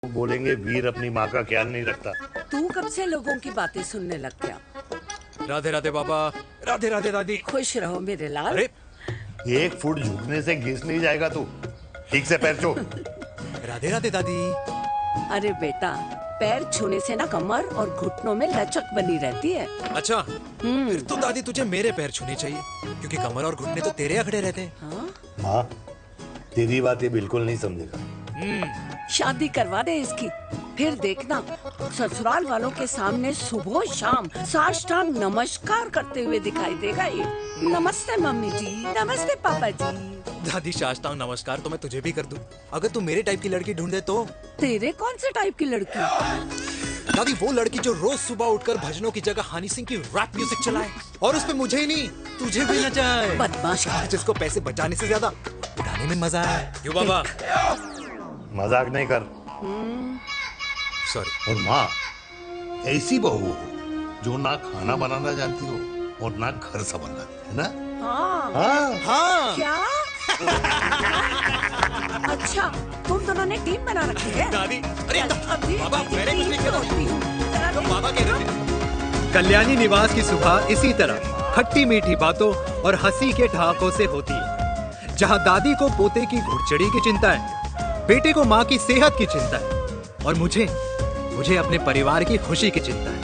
बोलेंगे वीर अपनी माँ का ख्याल नहीं रखता। तू कब से लोगों की बातें सुनने लग गया? राधे राधे बाबा, राधे राधे दादी। खुश रहो मेरे लाल। अरे 1 फुट झुकने से घिस नहीं जाएगा तू, ठीक से पैर छू। राधे राधे दादी। अरे बेटा, पैर छूने से ना कमर और घुटनों में लचक बनी रहती है। अच्छा, फिर तो दादी तुझे मेरे पैर छूने चाहिए, क्योंकि कमर और घुटने तो तेरे अखड़े रहते हैं। हाँ? हाँ, तेरी बात ये बिल्कुल नहीं समझेगा। शादी करवा दे इसकी, फिर देखना ससुराल वालों के सामने सुबह शाम साष्टांग नमस्कार करते हुए दिखाई देगा ये। नमस्ते मम्मी जी, नमस्ते पापा जी। दादी साष्टांग नमस्कार तो मैं तुझे भी कर दूं, अगर तू मेरे टाइप की लड़की ढूंढे तो। तेरे कौन से टाइप की लड़की? दादी वो लड़की जो रोज सुबह उठकर भजनों की जगह हनी सिंह की रैप म्यूजिक चलाए, और उसपे मुझे ही नहीं तुझे भी नचाए। बदमाश। जिसको पैसे बचाने से ज्यादा उड़ाने में मजा है। क्यों बाबा? मजाक नहीं कर। सॉरी। और माँ ऐसी बहू हो जो ना खाना बनाना जानती हो और ना घर संभालना, है ना? हाँ। हाँ हाँ क्या? अच्छा, तुम दोनों ने टीम बना रखी है? दादी। अरे अभी बाबा, मैंने कुछ नहीं किया। होती हूँ। तो बाबा कह रहे थे। कल्याणी निवास की सुबह इसी तरह खट्टी मीठी बातों और हंसी के ठहाकों से होती है, जहां दादी को पोते की घुड़चड़ी की चिंता है, बेटे को माँ की सेहत की चिंता है, और मुझे अपने परिवार की खुशी की चिंता है।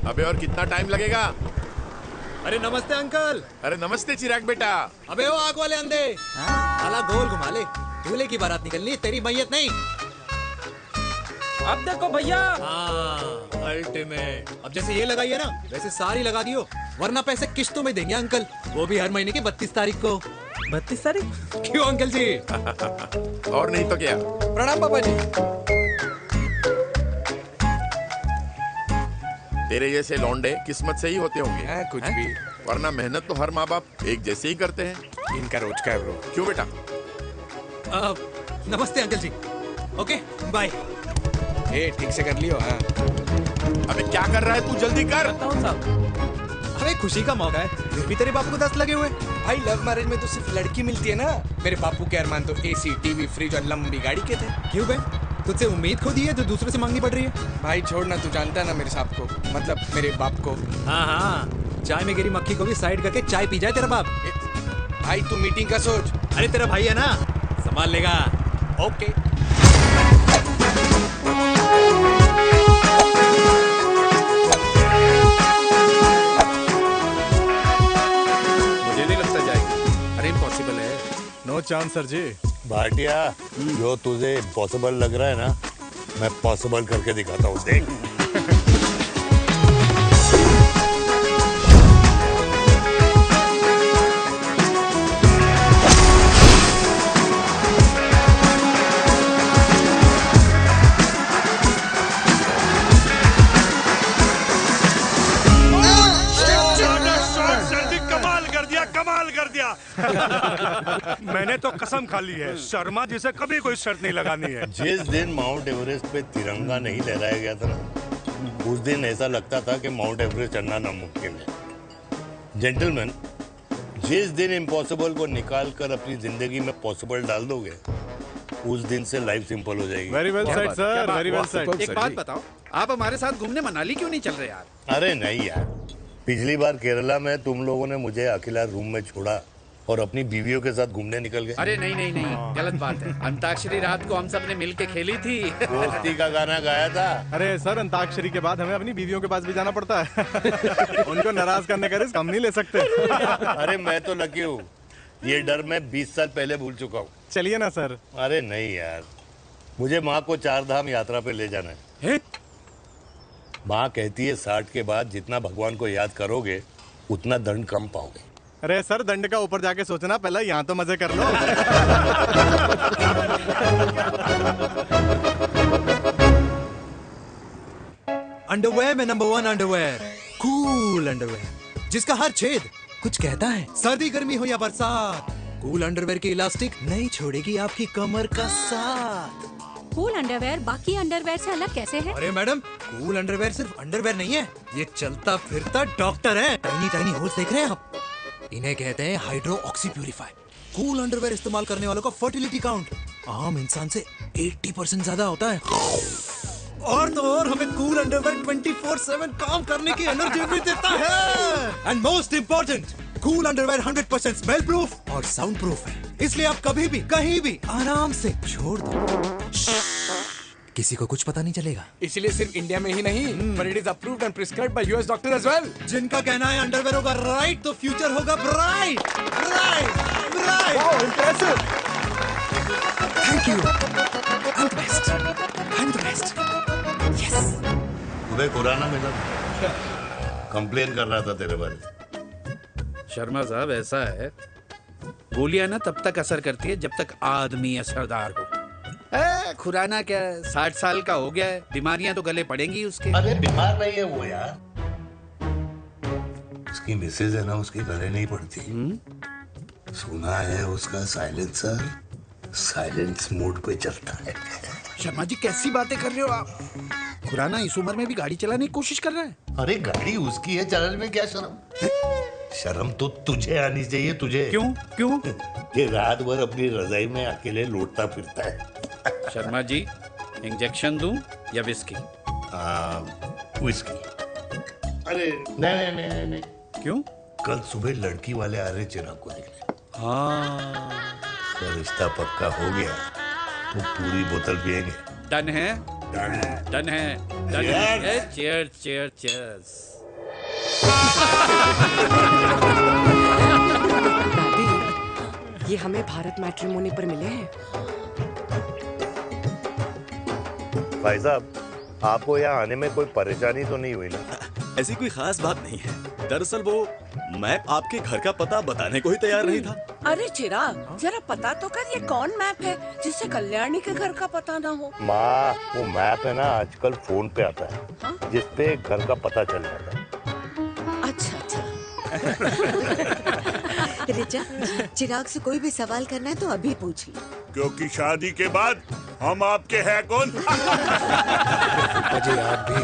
अबे और कितना टाइम लगेगा? अरे नमस्ते अंकल। अरे नमस्ते चिराग बेटा। अबे वो आग वाले अंधे, साला गोल घुमा ले, दूल्हे की बारात निकलनी, तेरी मैयत नहीं। अब देखो भैया। हाँ, अल्टीमेट। अब जैसे ये लगाई है ना, वैसे सारी लगा दियो, वरना पैसे किश्तों में देंगे अंकल, वो भी हर महीने की 32 तारीख को। 32 तारीख? क्यों अंकल जी? और नहीं तो क्या। प्रणाम पापा जी। तेरे जैसे लौंडे किस्मत से ही होते होंगे। कुछ भी, वरना मेहनत तो हर माँ बाप एक जैसे ही करते हैं। इनका रोज का है ब्रो। क्यों बेटा? नमस्ते अंकल जी। Okay bye. ए ठीक से कर लियो। हाँ अबे क्या कर रहा है तू, जल्दी कर। बताओ साहब। अरे खुशी का मौका है, फिर भी तेरे बापू को 10 लगे हुए। भाई, लव मैरिज में तो सिर्फ लड़की मिलती है ना। मेरे बापू के अरमान तो एसी, टीवी, फ्रिज और लंबी गाड़ी के थे। क्यों बे, तुझसे उम्मीद खो दी है जो दूसरे से मांगनी पड़ रही है? भाई छोड़ना, तू जानता है ना मेरे साहब को, मतलब मेरे बाप को। हाँ हाँ, चाय में गिरी मक्खी को भी साइड करके चाय पी जाए तेरा बाप। भाई तू मीटिंग का सोच। अरे तेरा भाई है ना, संभाल लेगा। ओके। मुझे नहीं लगता जाएगी। अरे इम्पॉसिबल है। नो चांस सर जी। भाटिया, जो तुझे इम्पॉसिबल लग रहा है ना, मैं पॉसिबल करके दिखाता हूँ, देख। कमाल कर दिया। मैंने तो कसम खा ली है, शर्मा जी से कभी कोई शर्त नहीं लगानी है। जिस दिन माउंट एवरेस्ट पे तिरंगा नहीं लहराया गया था ना, उस दिन ऐसा लगता था कि माउंट एवरेस्ट चढ़ना नामुमकिन है। जेंटलमैन, जिस दिन इम्पॉसिबल को निकाल कर अपनी जिंदगी में पॉसिबल डाल दोगे, उस दिन से लाइफ सिंपल हो जाएगी। Very well said sir, very well said. एक बात बताओ, आप हमारे साथ घूमने मनाली क्यों नहीं चल रहे यार? अरे नहीं यार, पिछली बार केरला में तुम लोगों ने मुझे अकेला रूम में छोड़ा और अपनी बीवियों के साथ घूमने निकल गए। अरे नहीं नहीं नहीं, गलत बात है। अंताक्षरी रात को हम सब ने मिल के खेली थी। दोस्ती का गाना गाया था। अरे सर, अंताक्षरी के बाद हमें अपनी बीवियों के पास भी जाना पड़ता है। उनको नाराज करने का रिस्क हम नहीं ले सकते। अरे मैं तो लकी हूँ, ये डर मैं 20 साल पहले भूल चुका हूँ। चलिए ना सर। अरे नहीं यार, मुझे माँ को 4 धाम यात्रा पे ले जाना है। माँ कहती है 60 के बाद जितना भगवान को याद करोगे उतना दंड कम पाओगे। अरे सर, दंड का ऊपर जाके सोचना, पहले यहाँ तो मजे कर लो। अंडरवेयर में नंबर 1 अंडरवेयर, कूल अंडरवेयर, जिसका हर छेद कुछ कहता है। सर्दी गर्मी हो या बरसात, कूल अंडरवेयर की इलास्टिक नहीं छोड़ेगी आपकी कमर का साथ। कूल अंडरवेयर बाकी अंडरवेयर से अलग कैसे है? अरे मैडम, कूल अंडरवेयर सिर्फ अंडरवेयर नहीं है, ये चलता फिरता डॉक्टर है। टाइनी टाइनी होल्स देख रहे हैं आप? इन्हें कहते हैं hydro oxy purifier. Cool underwear इस्तेमाल करने वालों का फर्टिलिटी काउंट आम इंसान से 80% ज्यादा होता है। और तो और हमें कूल अंडरवेयर 24/7 काम करने की एनर्जी भी देता है। And most important, cool underwear 100% smell proof और साउंड प्रूफ है, इसलिए आप कभी भी कहीं भी आराम से छोड़ दो, किसी को कुछ पता नहीं चलेगा। इसीलिए सिर्फ इंडिया में ही नहीं, but it is approved and prescribed by US doctor as well। जिनका कहना है अंडरवेयर होगा राइट तो फ्यूचर होगा bright. Right right. Wow, impressive। Thank you. I'm the best। I'm the best। Yes। तुम्हें खुराना मिला, कंप्लेन कर रहा था तेरे बारे में। शर्मा साहब ऐसा है, गोलियां ना तब तक असर करती है जब तक आदमी असरदार हो। खुराना क्या 60 साल का हो गया है, बीमारियां तो गले पड़ेंगी उसके। अरे बीमार नहीं है वो यार, उसकी मिसेज है ना, उसके गले नहीं पड़ती। सुना है उसका साइलेंसर साइलेंस मोड पे चलता है। शर्मा जी कैसी बातें कर रहे हो आप? खुराना इस उम्र में भी गाड़ी चलाने की कोशिश कर रहा है। अरे गाड़ी उसकी है, चलाने में क्या शर्म? शर्म तो तुझे आनी चाहिए। तुझे क्यों क्यों? ये रात भर अपनी रजाई में अकेले लौटता फिरता है। शर्मा जी इंजेक्शन दूं या विस्की? विस्की। अरे नहीं नहीं नहीं नहीं। क्यों? कल सुबह लड़की वाले आ रहे चिराग को देखने। हाँ तो रिश्ता पक्का हो गया तो पूरी बोतल पिएंगे। डन है। डन है। डन है। डन है। Cheers cheers cheers. दादी, ये हमें भारत मैट्रिमोनी पर मिले हैं। भाई साहब, आपको यहाँ आने में कोई परेशानी तो नहीं हुई ना? ऐसी कोई खास बात नहीं है। दरअसल वो मैप आपके घर का पता बताने को ही तैयार नहीं था। अरे चिराग, जरा पता तो कर ये कौन मैप है जिससे कल्याणी के घर का पता ना हो। माँ, वो मैप है ना आजकल फोन पे आता है, जिसपे घर का पता चल जाता है। अच्छा अच्छा। रिचा, चिराग से कोई भी सवाल करना है तो अभी पूछ लो, क्योंकि शादी के बाद हम आपके हैं कौन? अजय आप भी।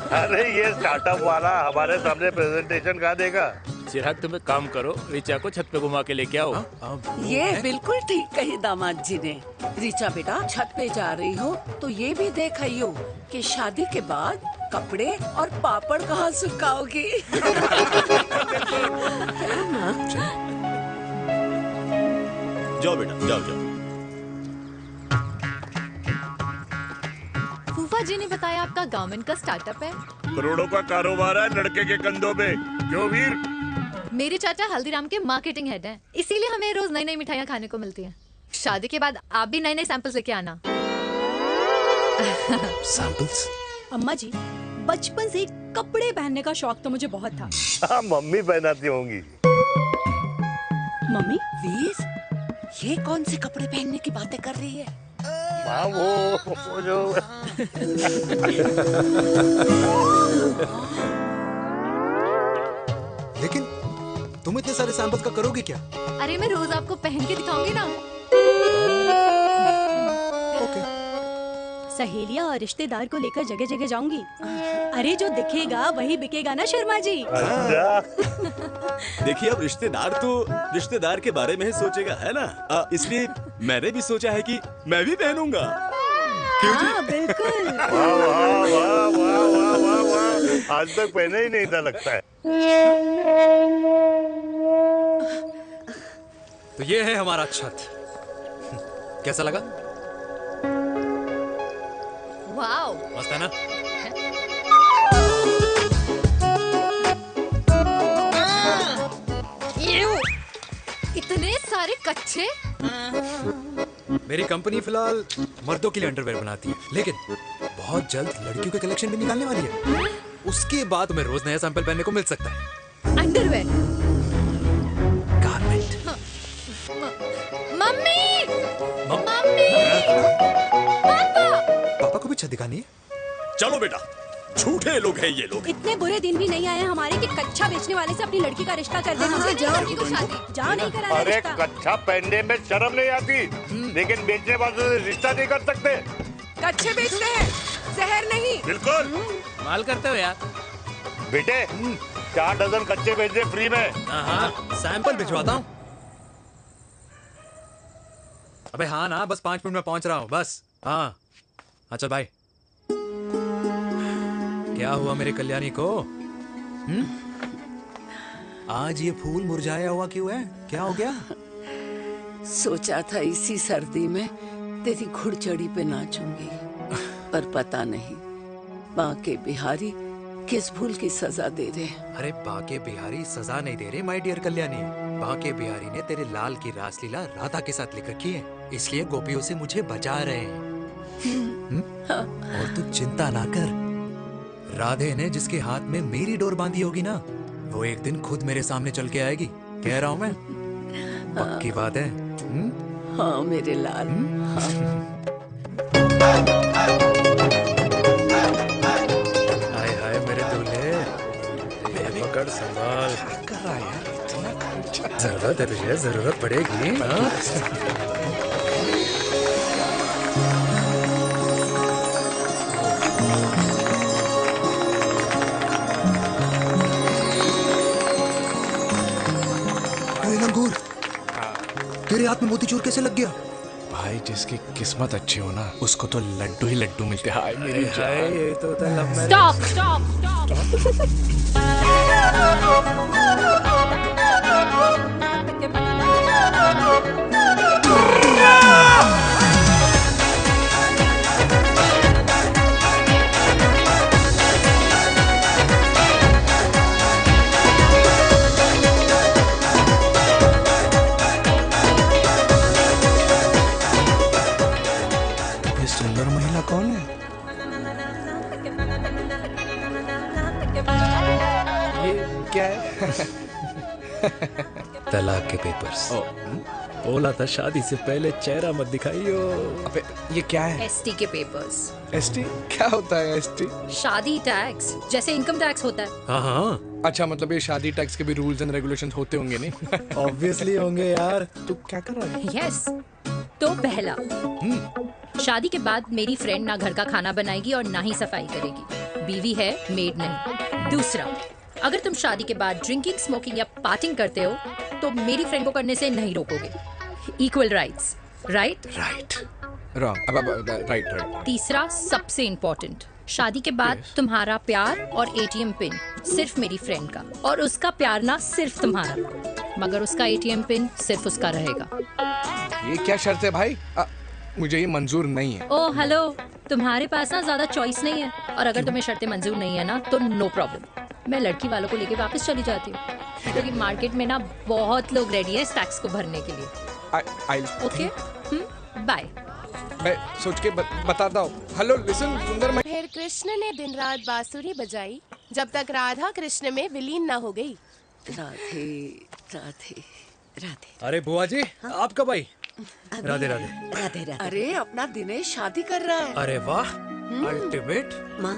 अरे ये स्टार्टअप वाला हमारे सामने प्रेजेंटेशन कहाँ देगा? चिराग तुम एक काम करो, रिचा को छत पे घुमा के लेके आओ। ये बिल्कुल ठीक कही दामाद जी ने। रिचा बेटा, छत पे जा रही हो तो ये भी देख आइयो कि शादी के बाद कपड़े और पापड़ कहाँ सुखाओगी। जाओ बेटा, जाओ जाओ। फूफा जी ने बताया आपका गारमेंट का स्टार्टअप है। करोड़ों का कारोबार है लड़के के कंधों पे। क्यों वीर? मेरे चाचा हल्दीराम के मार्केटिंग हेड हैं, इसीलिए हमें रोज नई नई मिठाइयाँ खाने को मिलती हैं। शादी के बाद आप भी नए नए सैंपल्स लेके आना। सैंपल्स? अम्मा जी, बचपन से कपड़े पहनने का शौक तो मुझे बहुत था। हाँ, मम्मी पहनाती होंगी। मम्मी? वीर, ये कौन से कपड़े पहनने की बातें कर रही है? माँ, वो जो लेकिन तुम इतने सारे सैंपल्स का करोगे क्या? अरे मैं रोज आपको पहन के दिखाऊंगी ना। सहेलियां और रिश्तेदार को लेकर जगह जगह जाऊंगी। अरे जो दिखेगा वही बिकेगा ना शर्मा जी। देखिए, अब रिश्तेदार तो रिश्तेदार के बारे में ही सोचेगा, है ना? इसलिए मैंने भी सोचा है कि मैं भी पहनूंगा। क्यों जी? हाँ, बिल्कुल। वाह वाह वाह वाह वाह वाह वाह, आज तक पहने ही नहीं था लगता है। तो ये है हमारा छत। कैसा लगा? वाओ, मस्त है ना? इतने सारे कच्चे। मेरी कंपनी फिलहाल मर्दों के लिए अंडरवेयर बनाती है, लेकिन बहुत जल्द लड़कियों के कलेक्शन भी निकालने वाली है। उसके बाद तुम्हें रोज नया सैंपल पहनने को मिल सकता है। अंडरवेयर? गारमेंट। मम्मी, मम्मी, पापा को भी छत दिखानी है। चलो बेटा, झूठे लोग हैं ये लोग। इतने बुरे दिन भी नहीं आए हमारे कि कच्चा बेचने वाले से अपनी लड़की का रिश्ता कर दे। मुझे नहीं करनी तो शादी। जाओ, नहीं करा अरे रिश्ता। कच्चा पहनने में शर्म नहीं आती, लेकिन बेचने वालों से रिश्ता नहीं कर सकते। कच्चे बेचते हैं, जहर नहीं। बिल्कुल माल करते हो यार। बेटे, 4 डजन कच्चे भेज दे फ्री में। हाँ, सैंपल भिजवाता हूँ। अबे हाँ ना, बस 5 मिनट में पहुंच रहा हूँ बस। हाँ अच्छा बाय। क्या हुआ मेरे कल्याणी को? आज ये फूल मुरझाया हुआ क्यों है? क्या हो गया? सोचा था इसी सर्दी में तेरी घुड़चड़ी पे नाचूंगी, पर पता नहीं बाके बिहारी किस भूल की सजा दे रहे हैं। अरे बाके बिहारी सजा नहीं दे रहे माय डियर कल्याणी। बाके बिहारी ने तेरे लाल की रासलीला राधा के साथ लिख रखी है, इसलिए गोपियों से मुझे बचा रहे हैं। और तू चिंता ना कर, राधे ने जिसके हाथ में मेरी डोर बांधी होगी ना, वो एक दिन खुद मेरे सामने चल के आएगी। कह रहा हूं मैं, पक्की बात है। हाँ मेरे लाल। हाय हाय मेरे दूल्हे, मेरे पकड़ संभाल। कर रहा है यार, इतना खर्चा। जरूरत है तुझे, जरूरत पड़ेगी। लंगूर, तेरे हाथ में मोतीचूर कैसे लग गया? भाई जिसकी किस्मत अच्छी हो ना, उसको तो लड्डू ही लड्डू मिलते हैं। हाय मेरी जान, ये तो स्टॉप स्टॉप ये सुंदर महिला कौन है? ये क्या है? तलाक के पेपर्स। बोला था शादी से पहले चेहरा मत दिखाइयो। अबे ये क्या है? एसटी के पेपर्स। एसटी क्या होता है? एसटी शादी टैक्स, जैसे इनकम टैक्स होता है। हाँ हाँ। अच्छा, मतलब ये शादी टैक्स के भी रूल्स एंड रेगुलेशंस होते होंगे नहीं? ऑब्वियसली होंगे यार। तू क्या कर रहा है? यस। तो पहला, शादी के बाद मेरी फ्रेंड ना घर का खाना बनाएगी और ना ही सफाई करेगी, बीवी है, मेड नहीं। दूसरा, अगर तुम शादी के बाद ड्रिंकिंग, स्मोकिंग या पार्टिंग करते हो तो मेरी फ्रेंड को करने से नहीं रोकोगे। Equal rights, right? Right. Wrong. अब राइट राइट। तीसरा, सबसे इम्पोर्टेंट, शादी के बाद तुम्हारा प्यार और एटीएम पिन सिर्फ मेरी फ्रेंड का, और उसका प्यार ना सिर्फ तुम्हारा, मगर उसका एटीएम पिन सिर्फ उसका रहेगा। ये क्या शर्त है भाई? मुझे ये मंजूर नहीं है। ओ हेलो, तुम्हारे पास ना ज्यादा चॉइस नहीं है, और अगर तुम्हें शर्तें मंजूर नहीं है ना तो नो प्रॉब्लम, मैं लड़की वालों को लेके वापस चली जाती हूँ, क्योंकि मार्केट में ना बहुत लोग रेडी है इस टैक्स को भरने के लिए। Okay, bye. मैं सोच के बताता हूँ। हेलो लिसन सुंदर। फिर कृष्ण ने दिन रात बांसुरी बजाई जब तक राधा कृष्ण में विलीन न हो गई। राधे राधे राधे। अरे बुआ जी, आप कब आई? राधे राधे। राधे राधे। अरे अपना दिनेश शादी कर रहा है। अरे वाह, अल्टीमेट। माँ,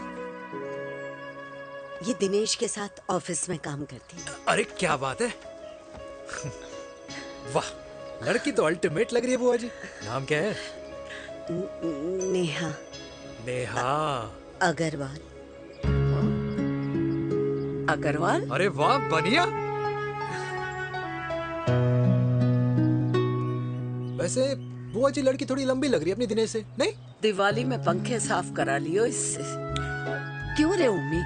ये दिनेश के साथ ऑफिस में काम करती है। अरे क्या बात है। वाह, लड़की तो अल्टीमेट लग रही है बुआ जी। नाम क्या है? नेहा। नेहा अग्रवाल। अग्रवाल? अरे वाह, बढ़िया। वैसे बुआ जी लड़की थोड़ी लंबी लग रही है अपनी दिनेश से, नहीं? दिवाली में पंखे साफ करा लियो इससे। क्यों रे उम्मी,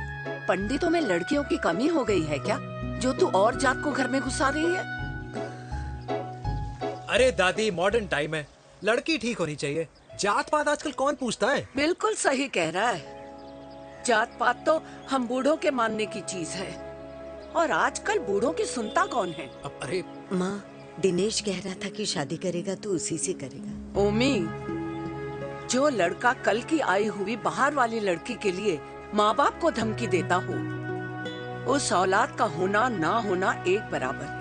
पंडितों में लड़कियों की कमी हो गई है क्या, जो तू और जात को घर में घुसा रही है? अरे दादी, मॉडर्न टाइम है, लड़की ठीक होनी चाहिए। जात पात आजकल कौन पूछता है? बिल्कुल सही कह रहा है। जात पात तो हम बूढ़ों के मानने की चीज है, और आजकल बूढ़ों की सुनता कौन है? अरे माँ, दिनेश कह रहा था कि शादी करेगा तो उसी से करेगा। ओमी, जो लड़का कल की आई हुई बाहर वाली लड़की के लिए माँ बाप को धमकी देता हो, उस औलाद का होना ना होना एक बराबर है।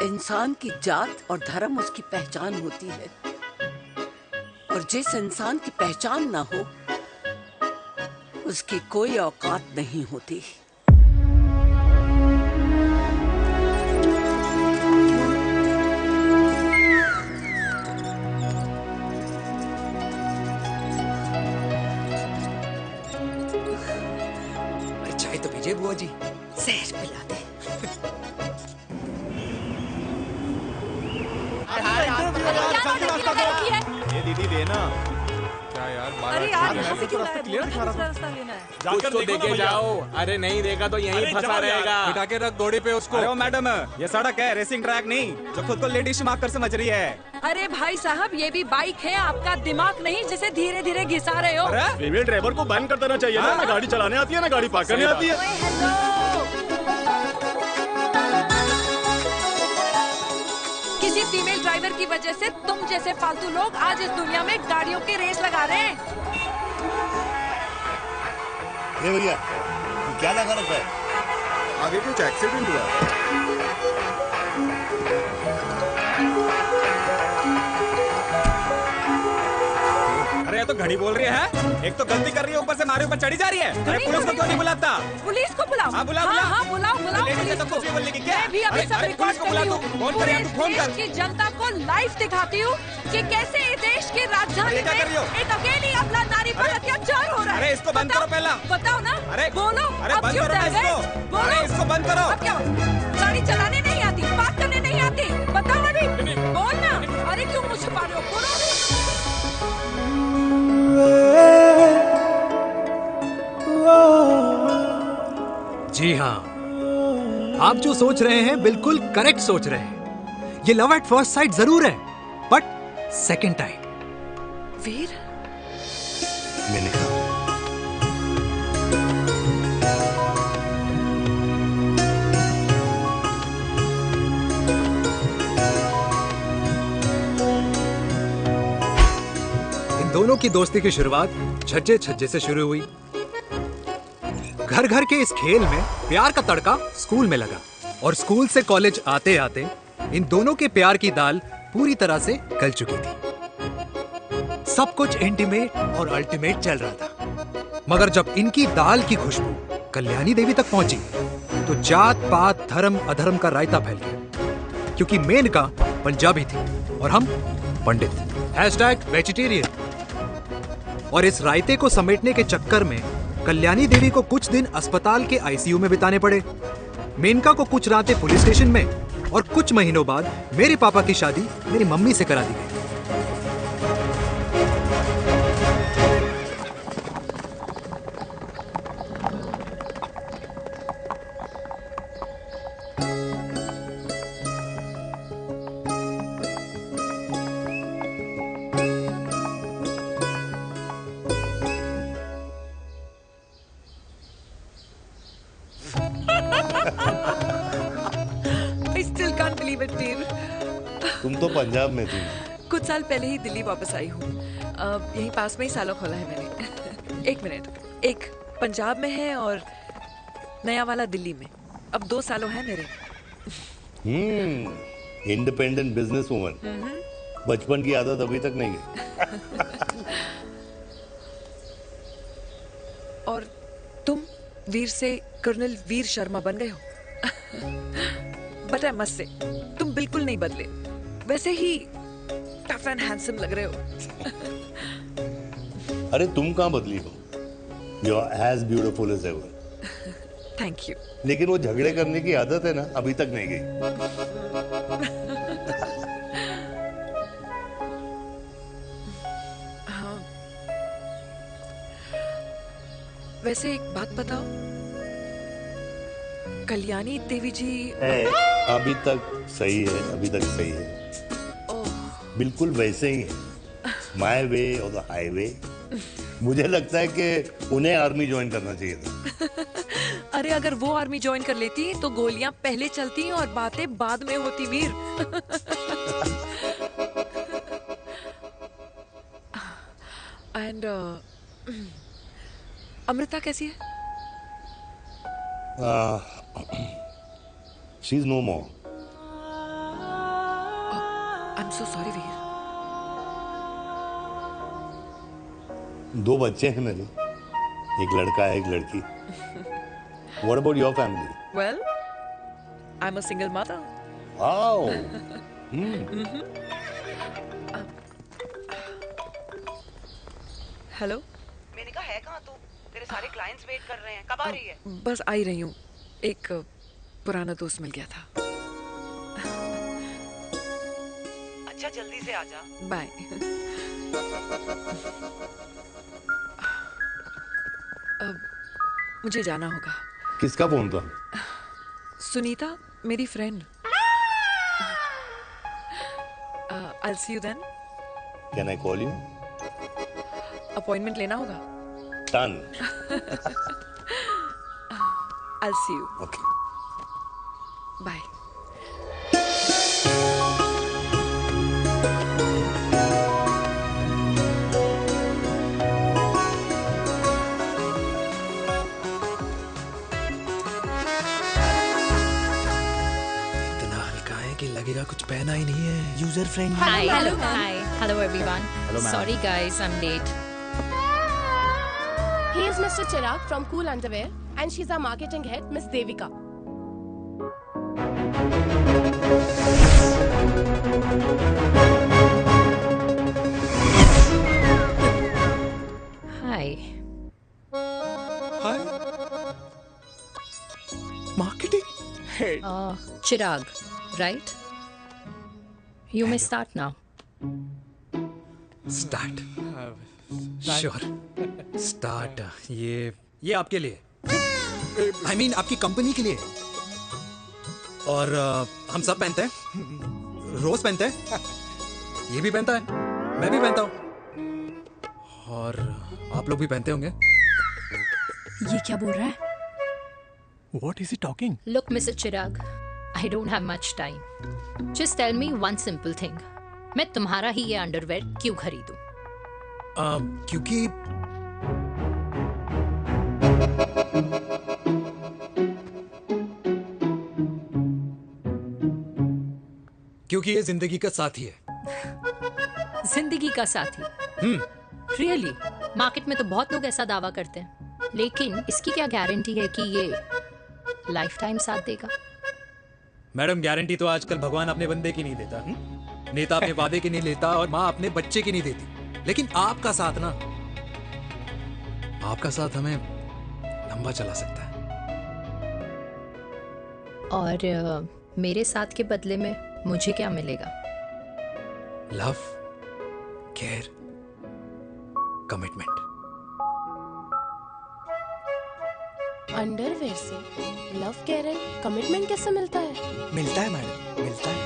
इंसान की जात और धर्म उसकी पहचान होती है, और जिस इंसान की पहचान ना हो उसकी कोई औकात नहीं होती। चाय तो पीजिए बुआ जी। जहर पिला दे। ये दीदी देना। क्या यार अरे यार यहाँ से क्यों लाए? दूसरा रास्ता लेना है। कुछ तो देके जाओ। अरे नहीं देगा तो यहीं फंसा रहेगा। बिठा के रख घोड़े पे उसको। अरे वो मैडम, ये सड़क है, रेसिंग ट्रैक नहीं जो खुद को लेडी शिमाक कर समझ रही है। अरे भाई साहब, ये भी बाइक है, आपका दिमाग नहीं जिसे धीरे धीरे घिसा रहे हो। फीमेल ड्राइवर को बैन कर देना चाहिए ना गाड़ी चलाने आती है ना गाड़ी पार्क करने आती है। किसी फीमेल ड्राइवर की वजह से तुम जैसे फालतू लोग आज इस दुनिया में गाड़ियों की रेस लगा रहे हैं। ये भैया क्या लगा रखा है? आगे कुछ एक्सीडेंट हुआ। अरे ये तो घड़ी बोल रही है। एक तो गलती कर रही है, ऊपर से हमारे ऊपर चढ़ी जा रही है। अरे पुलिस को क्यों नहीं बुलाता? पुलिस को बुलाओ। हाँ बुलाओ हाँ बुलाओ पुलिस को। कुछ भी बोलने की क्या? मैं भी अभी सब रिकॉर्ड कर रही हूँ। फोन कर यार, तू फोन कर। देश की जनता को लाइव दिखाती हूँ कि कैसे इस देश की राजधानी में एक अकेली अबला नारी पर अत्याचार हो रहा है। अरे इसको बंद करो पहला। बताओ ना। अरे बोलो। अरे अब बंद क्यों करो डर गए? इसको। बोलो। अरे इसको बंद करो। अब क्या गाड़ी चलाने नहीं आती, बात करने नहीं आती? बताओ अभी, बोल ना। अरे क्यों मुझे छुपा रहे हो? बोलो। जी हाँ, आप जो सोच रहे हैं बिल्कुल करेक्ट सोच रहे हैं। ये लव एट फर्स्ट साइट जरूर है, बट सेकंड टाइम। वीर, मैंने कहा इन दोनों की दोस्ती की शुरुआत छज्जे छज्जे से शुरू हुई। घर घर के इस खेल में प्यार का तड़का स्कूल में लगा, और स्कूल से कॉलेज आते आते इन दोनों के प्यार की दाल पूरी तरह से गल चुकी थी। सब कुछ इंटीमेट और अल्टीमेट चल रहा था, मगर जब इनकी दाल की खुशबू कल्याणी देवी तक पहुंची तो जात पात धर्म अधर्म का रायता फैल गया, क्योंकि मेनका पंजाबी थी और हम पंडित। #वेजिटेरियन। और इस रायते को समेटने के चक्कर में कल्याणी देवी को कुछ दिन अस्पताल के आईसीयू में बिताने पड़े। मेनका को कुछ रातें पुलिस स्टेशन में, और कुछ महीनों बाद मेरे पापा की शादी मेरी मम्मी से करा दी गई। I still can't believe it, dear. तुम तो पंजाब में थी। कुछ साल पहले ही दिल्ली वापस आई हूँ। यहीं पास में ही सालों खोला है मैंने। एक मिनट, एक पंजाब में है और नया वाला दिल्ली में। अब 2 सालों है मेरे। Independent business woman. बचपन की आदत अभी तक नहीं है। और तुम वीर से कर्नल वीर शर्मा बन गए हो। बट आई मस्ट से, तुम बिल्कुल नहीं बदले, वैसे ही टफ एंड हैंडसम लग रहे हो। अरे तुम कहाँ बदली हो? You are as beautiful as ever. Thank you. लेकिन वो झगड़े करने की आदत है ना, अभी तक नहीं गई। हाँ। वैसे एक बात बताओ, कल्याणी देवी जी अभी तक सही है, अभी तक सही है। बिल्कुल वैसे ही है, माय वे और द हाईवे। मुझे लगता है कि उन्हें आर्मी ज्वाइन करना चाहिए था। अरे अगर वो आर्मी ज्वाइन कर लेती तो गोलियां पहले चलती और बातें बाद में होती, वीर। एंड अमृता कैसी है? She is no more. I am so sorry Veer. 2 बच्चे हैं मेरे, एक लड़का है, एक लड़की। What about your family? Well, I'm a single mother. Wow. Hello. मैंने कहा है कहाँ तू? तेरे सारे क्लाइंट्स वेट कर रहे हैं, कब आ रही है? बस आ ही रही हूँ, एक पुराना दोस्त मिल गया था। अच्छा जल्दी से आ जा। बाय। अब मुझे जाना होगा। किसका फोन था? सुनीता, मेरी friend. I'll see you then. Can I call you? Appointment लेना होगा। Done. I'll see you. Okay. Bye. इतना हल्का है कि लगेगा कुछ पहना ही नहीं है। User friendly. Hi. Hello, ma'am. Hi. Hello, everyone. Hello, ma'am. Sorry, guys, I'm late. He is Mr. Chirag from Cool Underwear, and she's our marketing head, Miss Devika. Hi. Hi. Marketing head. Chirag, right? You may start now. Start. Sure. Start. ये आपके लिए। I mean आपकी company के लिए। और हम सब पहनते हैं। रोज पहनते हैं। ये भी पहनता है। मैं भी पहनता हूँ। और आप लोग भी पहनते होंगे। ये क्या बोल रहा है? What is he talking? Look, Mr. Chirag, I don't have much time. Just tell me one simple thing. मैं तुम्हारा ही ये अंडरवेयर क्यों खरीदूं? क्योंकि ये जिंदगी का साथी है। जिंदगी का साथी? रियली? मार्केट में तो बहुत लोग ऐसा दावा करते हैं, लेकिन इसकी क्या गारंटी है कि ये लाइफ टाइम साथ देगा? मैडम, गारंटी तो आजकल भगवान अपने बंदे की नहीं देता। नेता अपने वादे की नहीं लेता और माँ अपने बच्चे की नहीं देती। लेकिन आपका साथ ना, आपका साथ हमें लंबा चला सकता है। और मेरे साथ के बदले में मुझे क्या मिलेगा? Love, care, commitment. अंडरवेयर से लव, केयर एंड कमिटमेंट कैसे मिलता है? मिलता है मैडम, मिलता है।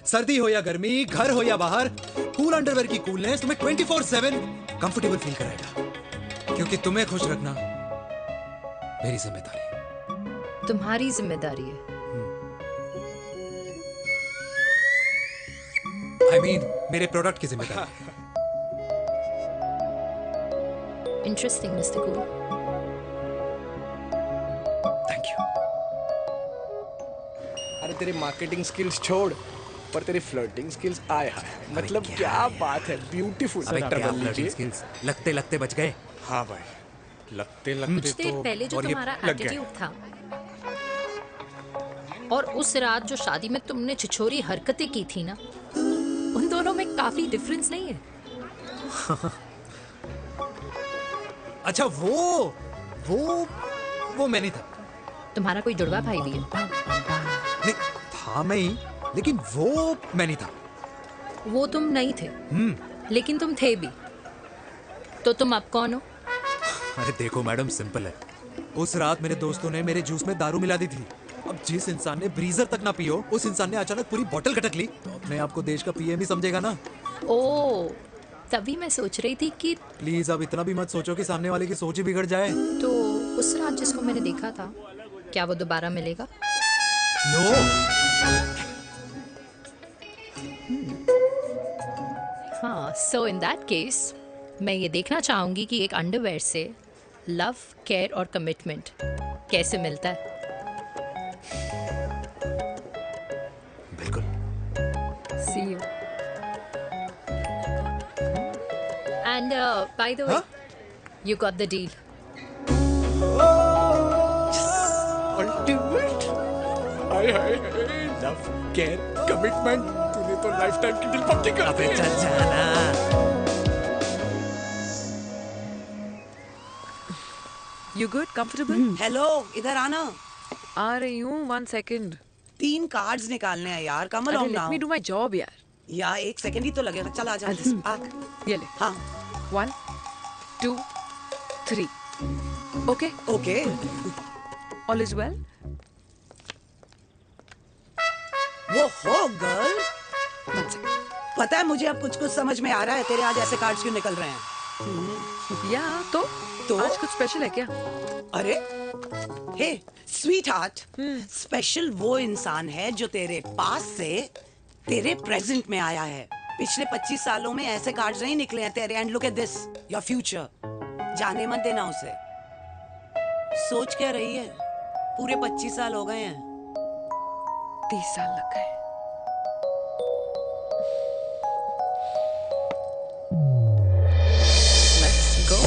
सर्दी हो या गर्मी, घर हो या बाहर, कूल अंडरवेयर की कूलनेस तुम्हें 24/7 कंफर्टेबल फील कराएगा। क्योंकि तुम्हें खुश रखना मेरी जिम्मेदारी है। तुम्हारी जिम्मेदारी है? I mean, मेरे प्रोडक्ट की जिम्मेदारी है। Interesting, Mr. Cool. Thank you. अरे तेरे मार्केटिंग स्किल्स छोड़, पर तेरी फ्लर्टिंग स्किल्स आए हाय, मतलब क्या बात है, ब्यूटीफुल। अबे क्या flirting skills? लगते लगते बच गए। हाँ भाई, लगते लगते कुछ देर पहले जो तुम्हारा एटीट्यूड था और उस रात जो शादी में तुमने छिछोरी हरकतें की थी ना, उन दोनों में काफी डिफरेंस नहीं है? अच्छा, वो मैं नहीं था। तुम्हारा कोई जुड़वा भाई भी है? नहीं था मैं ही, लेकिन वो मैं नहीं था। वो तुम नहीं थे, लेकिन तुम थे भी। तो तुम अब कौन हो? अरे देखो मैडम, सिंपल है। उस रात मेरे दोस्तों ने मेरे जूस में दारू मिला दी थी। अब जिस इंसान ने ब्रीजर तक ना पियो, उस इंसान ने अचानक पूरी बोतल गटक ली, तो अपने आप को देश का पीएम ही समझेगा ना। ओ, तभी मैं सोच रही थी कि प्लीज अब इतना भी मत सोचो कि सामने वाले की सोच ही बिगड़ जाए। तो उस रात जिसको मैंने देखा था, क्या वो दोबारा मिलेगा? नो। हाँ, सो इन दैट केस मैं ये देखना चाहूंगी कि एक अंडरवेयर से लव, केयर और कमिटमेंट कैसे मिलता है। बिल्कुल। See you. And by the way, you got the deal. Ultimate. Hi hi hi, love, care, commitment, तूने तो लाइफ टाइम की डील पक्की कर दी। अबे चल जाना। You good? Comfortable? हेलो, इधर आना। आ रही हूँ, 1 second. 3 कार्ड्स निकालने हैं यार, come on let me do my job यार। या 1 सेकंड ही तो लगेगा। चल आ जा। ये ले। हाँ 1 2 3। Okay okay, all is well. वो हो गर्ल, पता है मुझे अब कुछ कुछ समझ में आ रहा है तेरे आज ऐसे कार्ड्स क्यों निकल रहे हैं। या तो आज कुछ स्पेशल है क्या? अरे हे स्वीट हार्ट, स्पेशल वो इंसान है जो तेरे पास से तेरे प्रेजेंट में आया है। पिछले 25 सालों में ऐसे कार्ड्स नहीं निकले हैं तेरे। And look at this, your future. जाने मत देना उसे। सोच क्या रही है, पूरे 25 साल हो गए हैं। 30 साल लग गए। Let's go.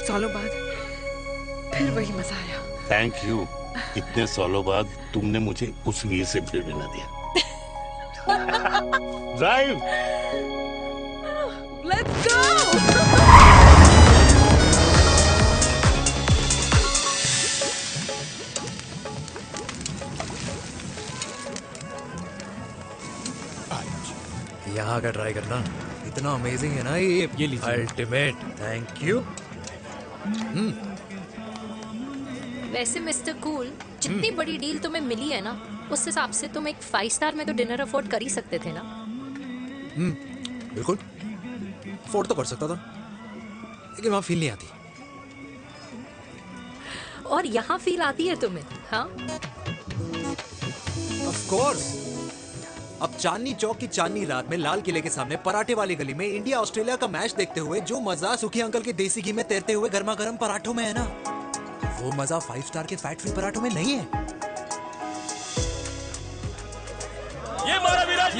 सालों बाद फिर वही मजा आया। Thank you. इतने सालों बाद तुमने मुझे उस वीर से फिर मिला दिया। ड्राइव। Let's go. यहाँ का ट्राई करना, इतना अमेजिंग है ना ये अल्टीमेट। Thank you. वैसे मिस्टर कूल, जितनी बड़ी डील तुम्हें मिली है ना, उस हिसाब से तुम एक 5 स्टार में तो डिनर अफोर्ड कर ही सकते थे ना। बिल्कुल अफोर्ड तो कर सकता था, लेकिन वहां फील नहीं आती। और यहाँ फील आती है तुम्हें? हाँ ऑफ कोर्स। अब चांदनी चौक की चांदनी रात में लाल किले के सामने पराठे वाली गली में इंडिया ऑस्ट्रेलिया का मैच देखते हुए जो मजा सुखी अंकल के देसी घी में तैरते हुए गर्मा गर्म पराठों में है ना, वो मजा 5 स्टार के फैट फ्री पराठों में नहीं है। ये मारा विराज।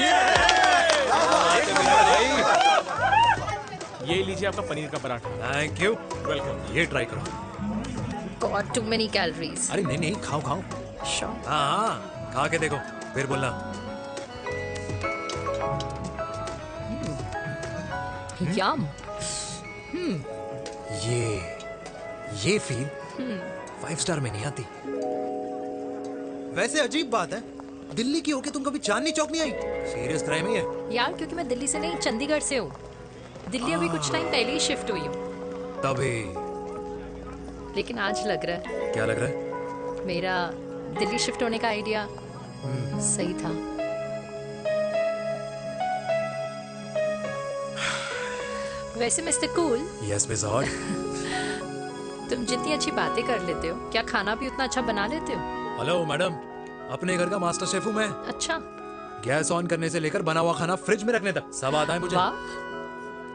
ये लीजिए आपका पनीर का पराठा। Thank you. वेलकम। ये ट्राई करो। God too many calories. अरे नहीं नहीं, खाओ खाओ। श्योर। हाँ खा के देखो फिर बोलना। यम। ये फील 5 स्टार में नहीं आती। वैसे अजीब बात है, दिल्ली की होके तुम कभी चांदनी चौक नहीं आई? सीरियस क्राइम ही है यार, क्योंकि मैं दिल्ली से नहीं चंडीगढ़ से हूँ। दिल्ली अभी कुछ टाइम पहले ही शिफ्ट हुई हूँ। तभी। लेकिन आज लग रहा है। क्या लग रहा है? मेरा दिल्ली शिफ्ट होने का आइडिया सही था। वैसे mister cool. Yes miss hot. तुम जितनी अच्छी बातें कर लेते हो, क्या खाना भी उतना अच्छा बना लेते हो? हेलो मैडम, अपने घर का मास्टर शेफ हूँ मैं। अच्छा। गैस ऑन करने से लेकर बना हुआ खाना फ्रिज में रखने तक सब आता है मुझे।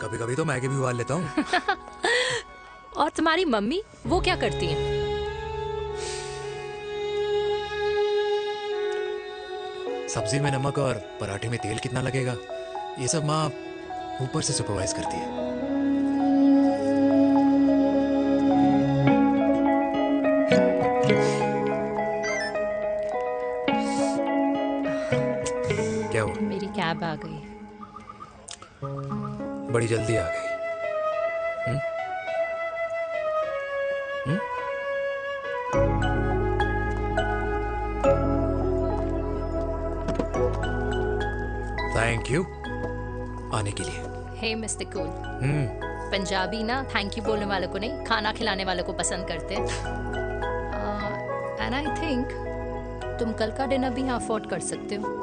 कभी कभी तो मैगी भी उबाल लेता हूँ। और तुम्हारी मम्मी, वो क्या करती हैं? सब्जी में नमक और पराठे में तेल कितना लगेगा, ये सब माँ ऊपर से सुपरवाइज करती है। क्या हुआ? मेरी कैब आ गई। बड़ी जल्दी आ गई। थैंक यू आने के लिए। हे मिस्टर कूल, पंजाबी ना थैंक यू बोलने वालों को नहीं, खाना खिलाने वालों को पसंद करते हैं। एंड आई थिंक तुम कल का डिनर भी यहाँ अफोर्ड कर सकते हो,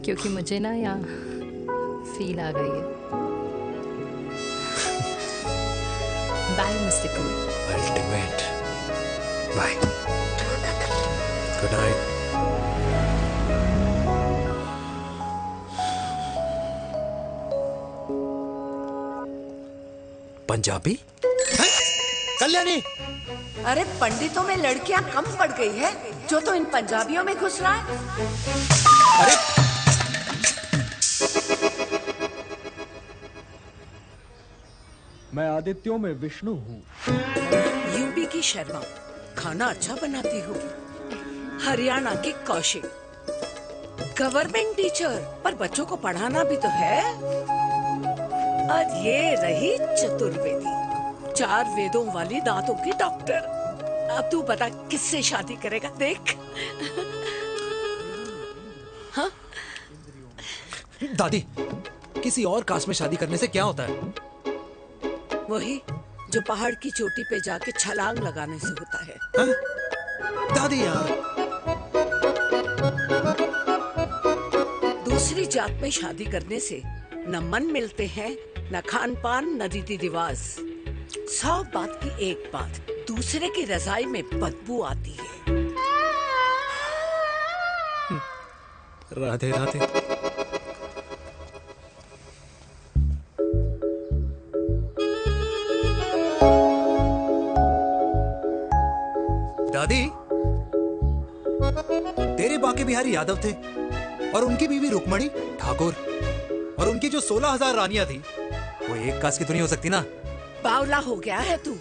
क्योंकि मुझे ना यहाँ फील आ गई है। Bye mister cool. Ultimate. Bye. Good night. Punjabi? Kalyani. अरे पंडितों में लड़कियां कम पड़ गई है जो तो इन पंजाबियों में घुस रहा है। अरे मैं आदित्यों में विष्णु हूँ। यूपी की शर्मा खाना अच्छा बनाती होगी। हरियाणा की कौशिक गवर्नमेंट टीचर, पर बच्चों को पढ़ाना भी तो है। और ये रही चतुर्वेदी, 4 वेदों वाली दांतों की डॉक्टर। अब तू बता किससे शादी करेगा? देख। हाँ? दादी, किसी और कास्ट में शादी करने से क्या होता है? वही जो पहाड़ की चोटी पे जाके छलांग लगाने से होता है। हाँ? दादी यार, दूसरी जात में शादी करने से न मन मिलते हैं, न खान पान, न रीति रिवाज। 100 बात की एक बात, दूसरे की रजाई में बदबू आती है। राधे राधे। दादी, तेरे बाके बिहारी यादव थे और उनकी बीवी रुक्मणी ठाकुर, और उनकी जो 16,000 रानियां थी वो एक कास्ट की तो नहीं हो सकती ना। बावला हो गया है तू।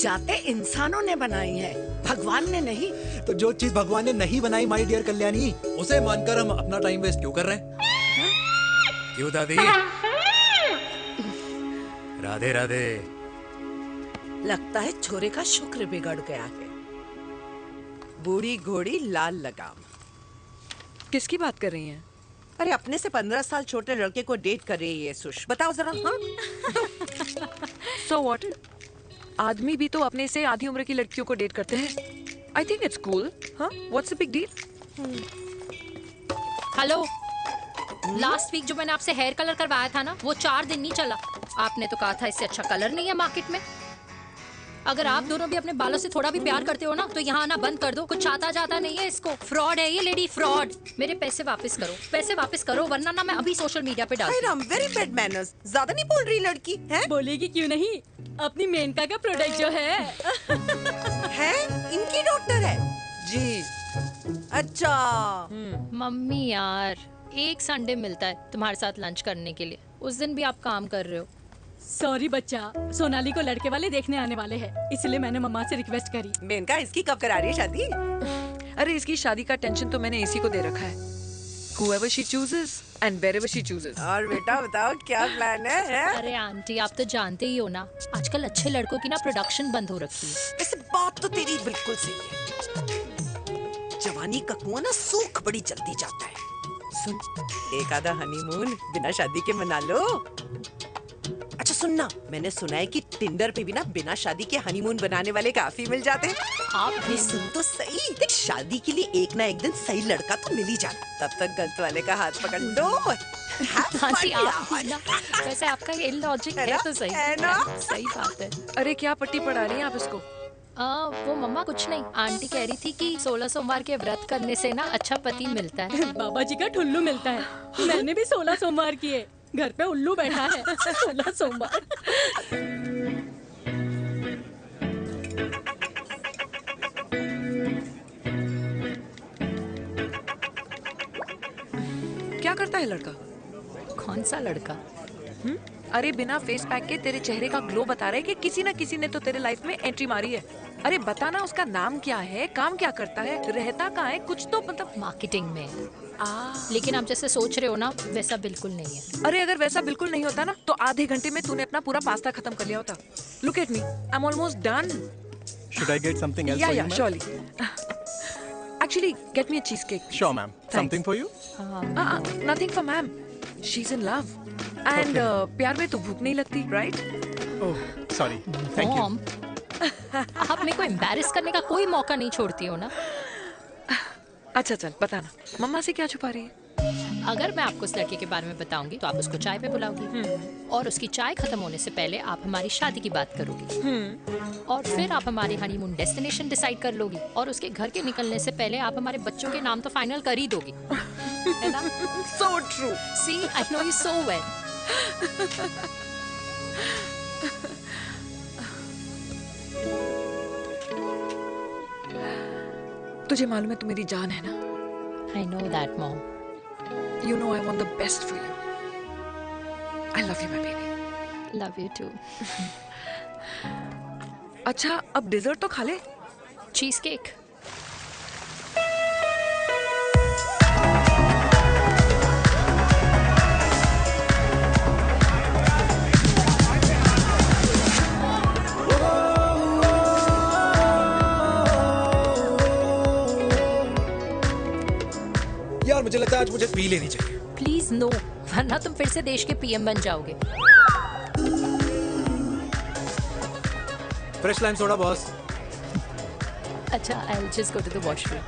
जाते इंसानों ने बनाई है, भगवान ने नहीं। तो जो चीज भगवान ने नहीं बनाई माय डियर कल्याणी, उसे मानकर हम अपना टाइम वेस्ट क्यों कर रहे हैं? क्यों दादी? राधे राधे। लगता है छोरे का शुक्र बिगड़ गया है। बूढ़ी घोड़ी लाल लगाम। किसकी बात कर रही हैं? अरे अपने से 15 साल छोटे लड़के को डेट कर रही है सुश, बताओ जरा। हाँ? So what? आदमी भी तो अपने से आधी उम्र की लड़कियों को डेट करते हैं। I think it's cool. हाँ? What's the big deal? Hello, last week जो मैंने आपसे हेयर कलर करवाया था ना, वो 4 दिन नहीं चला। आपने तो कहा था इससे अच्छा कलर नहीं है मार्केट में। अगर आप दोनों भी अपने बालों से थोड़ा भी प्यार करते हो ना, तो यहाँ आना बंद कर दो। कुछ आता जाता नहीं है इसको। फ्रॉड है ये लेडी, फ्रॉड। मेरे पैसे वापस करो, पैसे वापस करो, वरना ना मैं अभी सोशल मीडिया पे डालूंगी। Ram, very bad manners. ज्यादा नहीं बोल रही लड़की है? बोलेगी क्यों नहीं? अपनी मेनका का प्रोडक्ट जो है इनकी डॉक्टर है जी। अच्छा। मम्मी यार, एक संडे मिलता है तुम्हारे साथ लंच करने के लिए, उस दिन भी आप काम कर रहे हो। सॉरी बच्चा, सोनाली को लड़के वाले देखने आने वाले हैं, इसलिए मैंने मम्मा से रिक्वेस्ट करी। मेनका, इसकी कब करा रही है शादी? अरे इसकी शादी का टेंशन तो मैंने इसी को दे रखा है। Whoever she chooses and wherever she chooses. और बेटा बताओ क्या प्लान है? अरे आंटी, आप तो जानते ही हो ना, आजकल अच्छे लड़कों की ना प्रोडक्शन बंद हो रखी है। वैसे बात तो तेरी बिल्कुल सही है। जवानी का कुआं ना सूख बड़ी जल्दी जाता है। सुन, एक आधा हनीमून बिना शादी के मना लो। अच्छा सुनना, मैंने सुना है कि टिंडर पे भी ना बिना शादी के हनीमून बनाने वाले काफी मिल जाते हैं। आप भी सुन तो सही, देख शादी के लिए एक ना एक दिन सही लड़का तो मिल ही जाना। तब तक गलत वाले का हाथ पकड़ लो। आंटी आप भी ना, वैसे आपका ये लॉजिक है तो सही है ना? सही बात है। अरे क्या पट्टी पढ़ा रही हैं आप इसको? वो मम्मा कुछ नहीं, आंटी कह रही थी कि 16 सोमवार के व्रत करने से ना अच्छा पति मिलता है। बाबा जी का ठुल्लू मिलता है। मैंने भी 16 सोमवार किए, घर पे उल्लू बैठा है। 16 सोमवार। क्या करता है लड़का? कौन सा लड़का? अरे बिना फेस पैक के तेरे चेहरे का ग्लो बता रहा है कि किसी ना किसी ने तो तेरे लाइफ में एंट्री मारी है। अरे बताना उसका नाम क्या है, काम क्या करता है, रहता कहाँ है, कुछ तो मतलब। मार्केटिंग में। लेकिन आप जैसे सोच रहे हो ना, वैसा बिल्कुल नहीं है। अरे अगर वैसा बिल्कुल नहीं होता ना, तो आधे घंटे में तूने अपना पूरा पास्ता खत्म कर लिया होता। Look at me, I'm almost done. Should I get something else for you, Yeah, ma'am? surely. Actually, get me a cheesecake. Sure, ma'am. Something for you? Nothing for ma'am. She's in love. And प्यार में तो भूख नहीं लगती, right? Oh, sorry. Thank you. Mom, आप मेरे को embarrass करने का कोई मौका नहीं छोड़ती हो ना। अच्छा चल बताना, मम्मा से क्या छुपा रही है? अगर मैं आपको उस लड़के के बारे में बताऊंगी तो आप उसको चाय पे बुलाओगी, और उसकी चाय खत्म होने से पहले आप हमारी शादी की बात करोगी, और फिर आप हमारे हनीमून डेस्टिनेशन डिसाइड कर लोगी, और उसके घर के निकलने से पहले आप हमारे बच्चों के नाम तो फाइनल कर ही दोगी, है ना? So true. See, I know you so well. तुझे मालूम है तू मेरी जान है ना? I know that, Mom. You know I want the best for you. I love you, my baby. Love you too. अच्छा, अब डिजर्ट तो खा ले। Cheese cake. यार मुझे लगता है आज मुझे पी लेनी चाहिए। प्लीज नो, वरना तुम फिर से देश के पीएम बन जाओगे। Fresh lime soda boss. अच्छा, I'll just go to the washroom.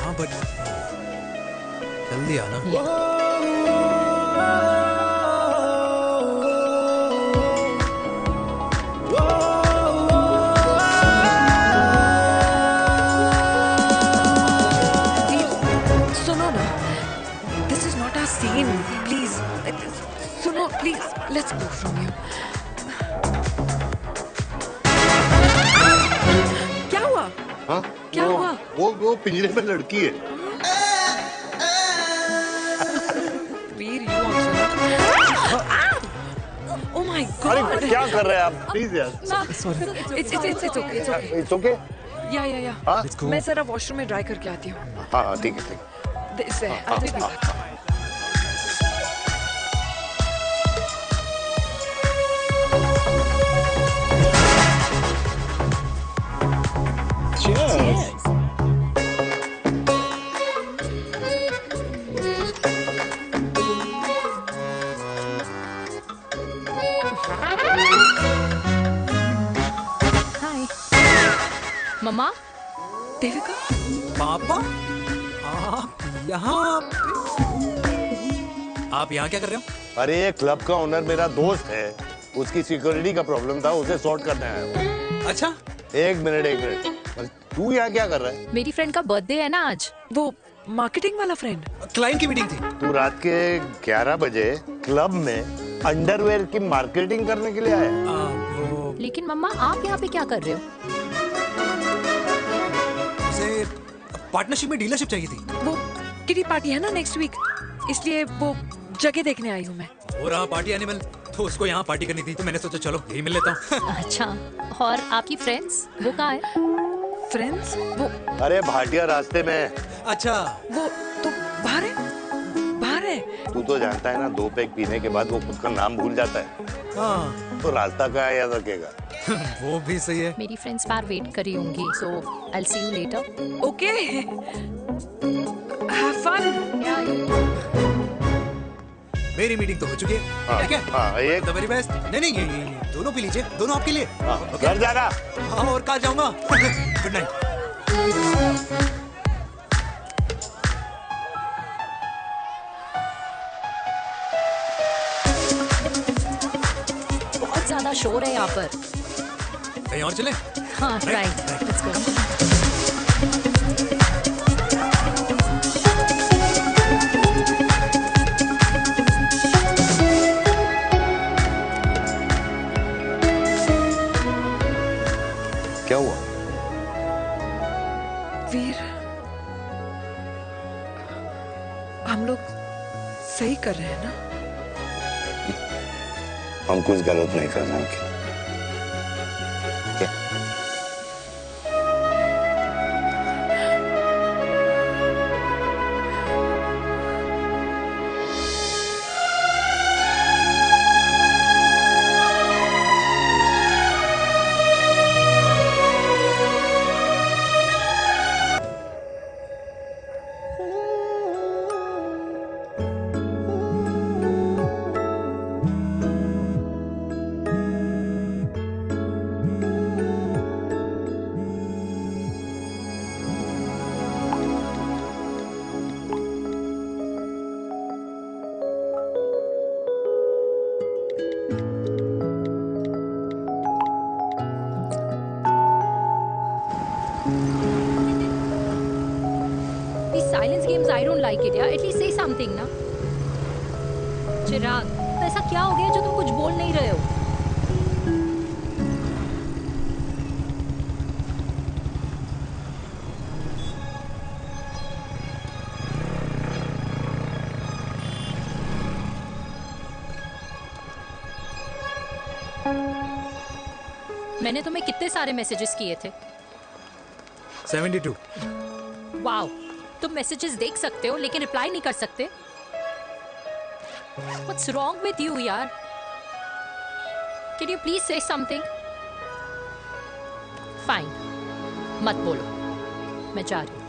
हाँ बट जल्दी आना। सुनो ना, this is not our scene. Please, सुनो, please, let's go from here. क्या हुआ? हाँ? क्या हुआ? वो पिंजरे में लड़की है। वीर, you also. Oh my God! अरे क्या कर रहे हैं आप? प्लीज यार। It's okay. It's okay. It's okay? Yeah. हाँ? मैं जरा वॉशरूम में ड्राई करके आती हूँ। हाँ ठीक है। This है। I'll be back. Cheers. Hi. मम्मा? देविका? पापा? आप यहाँ क्या कर रहे हो? अरे ये क्लब का ओनर मेरा दोस्त है, उसकी सिक्योरिटी का प्रॉब्लम था, उसे सॉर्ट करने आया हूँ। अच्छा? एक मिनट। तू यहाँ क्या कर रहा है? मेरी फ्रेंड का बर्थडे है ना आज। वो मार्केटिंग वाला फ्रेंड। क्लाइंट की मीटिंग थी। तू रात के 11 बजे क्लब में अंडरवेयर की मार्केटिंग करने के लिए आया? लेकिन मम्मा, आप यहाँ पे क्या कर रहे हो? उसे पार्टनरशिप में डीलरशिप चाहिए थी। वो किटी पार्टी है ना नेक्स्ट वीक, इसलिए वो जगह देखने आई हूँ मैं। वो रहा पार्टी एनिमल, तो उसको यहाँ पार्टी करनी थी, तो मैंने सोचा चलो यही मिल लेता हूँ। अच्छा, और आपकी फ्रेंड्स वो कहाँ है? फ्रेंड्स? वो अरे भाटिया रास्ते में। अच्छा, वो तो बाहर है। तू तो जानता है ना, 2 पैक पीने के बाद वो खुद का नाम भूल जाता है। हाँ। तो रास्ता क्या याद रखेगा? वो भी सही है। मेरी फ्रेंड्स बाहर वेट कर रही होंगी, so I'll see you later. Okay. Have fun. मेरी मीटिंग तो हो चुकी है। ठीक है? हाँ, एक The very best. नहीं, ये दोनों पी लीजिए, दोनों आपके लिए। घर जाना। हाँ, और कल जाऊंगा। Good night. बहुत ज्यादा शोर है यहाँ पर। कहीं और चले? हाँ, राइट। Let's go. क्या हुआ? वीर, हम लोग सही कर रहे हैं ना? हम कुछ गलत नहीं कर रहे हैं। These silence games, I don't like it, yeah. At least say something, ना? चिराग, तो ऐसा क्या हो गया जो तुम कुछ बोल नहीं रहे हो? मैंने तुम्हें कितने सारे मैसेजेस किए थे? 72। वाओ, तुम मैसेजेस देख सकते हो लेकिन रिप्लाई नहीं कर सकते? What's wrong with you, यार? Can you please say something? Fine, मत बोलो, मैं जा रही हूँ।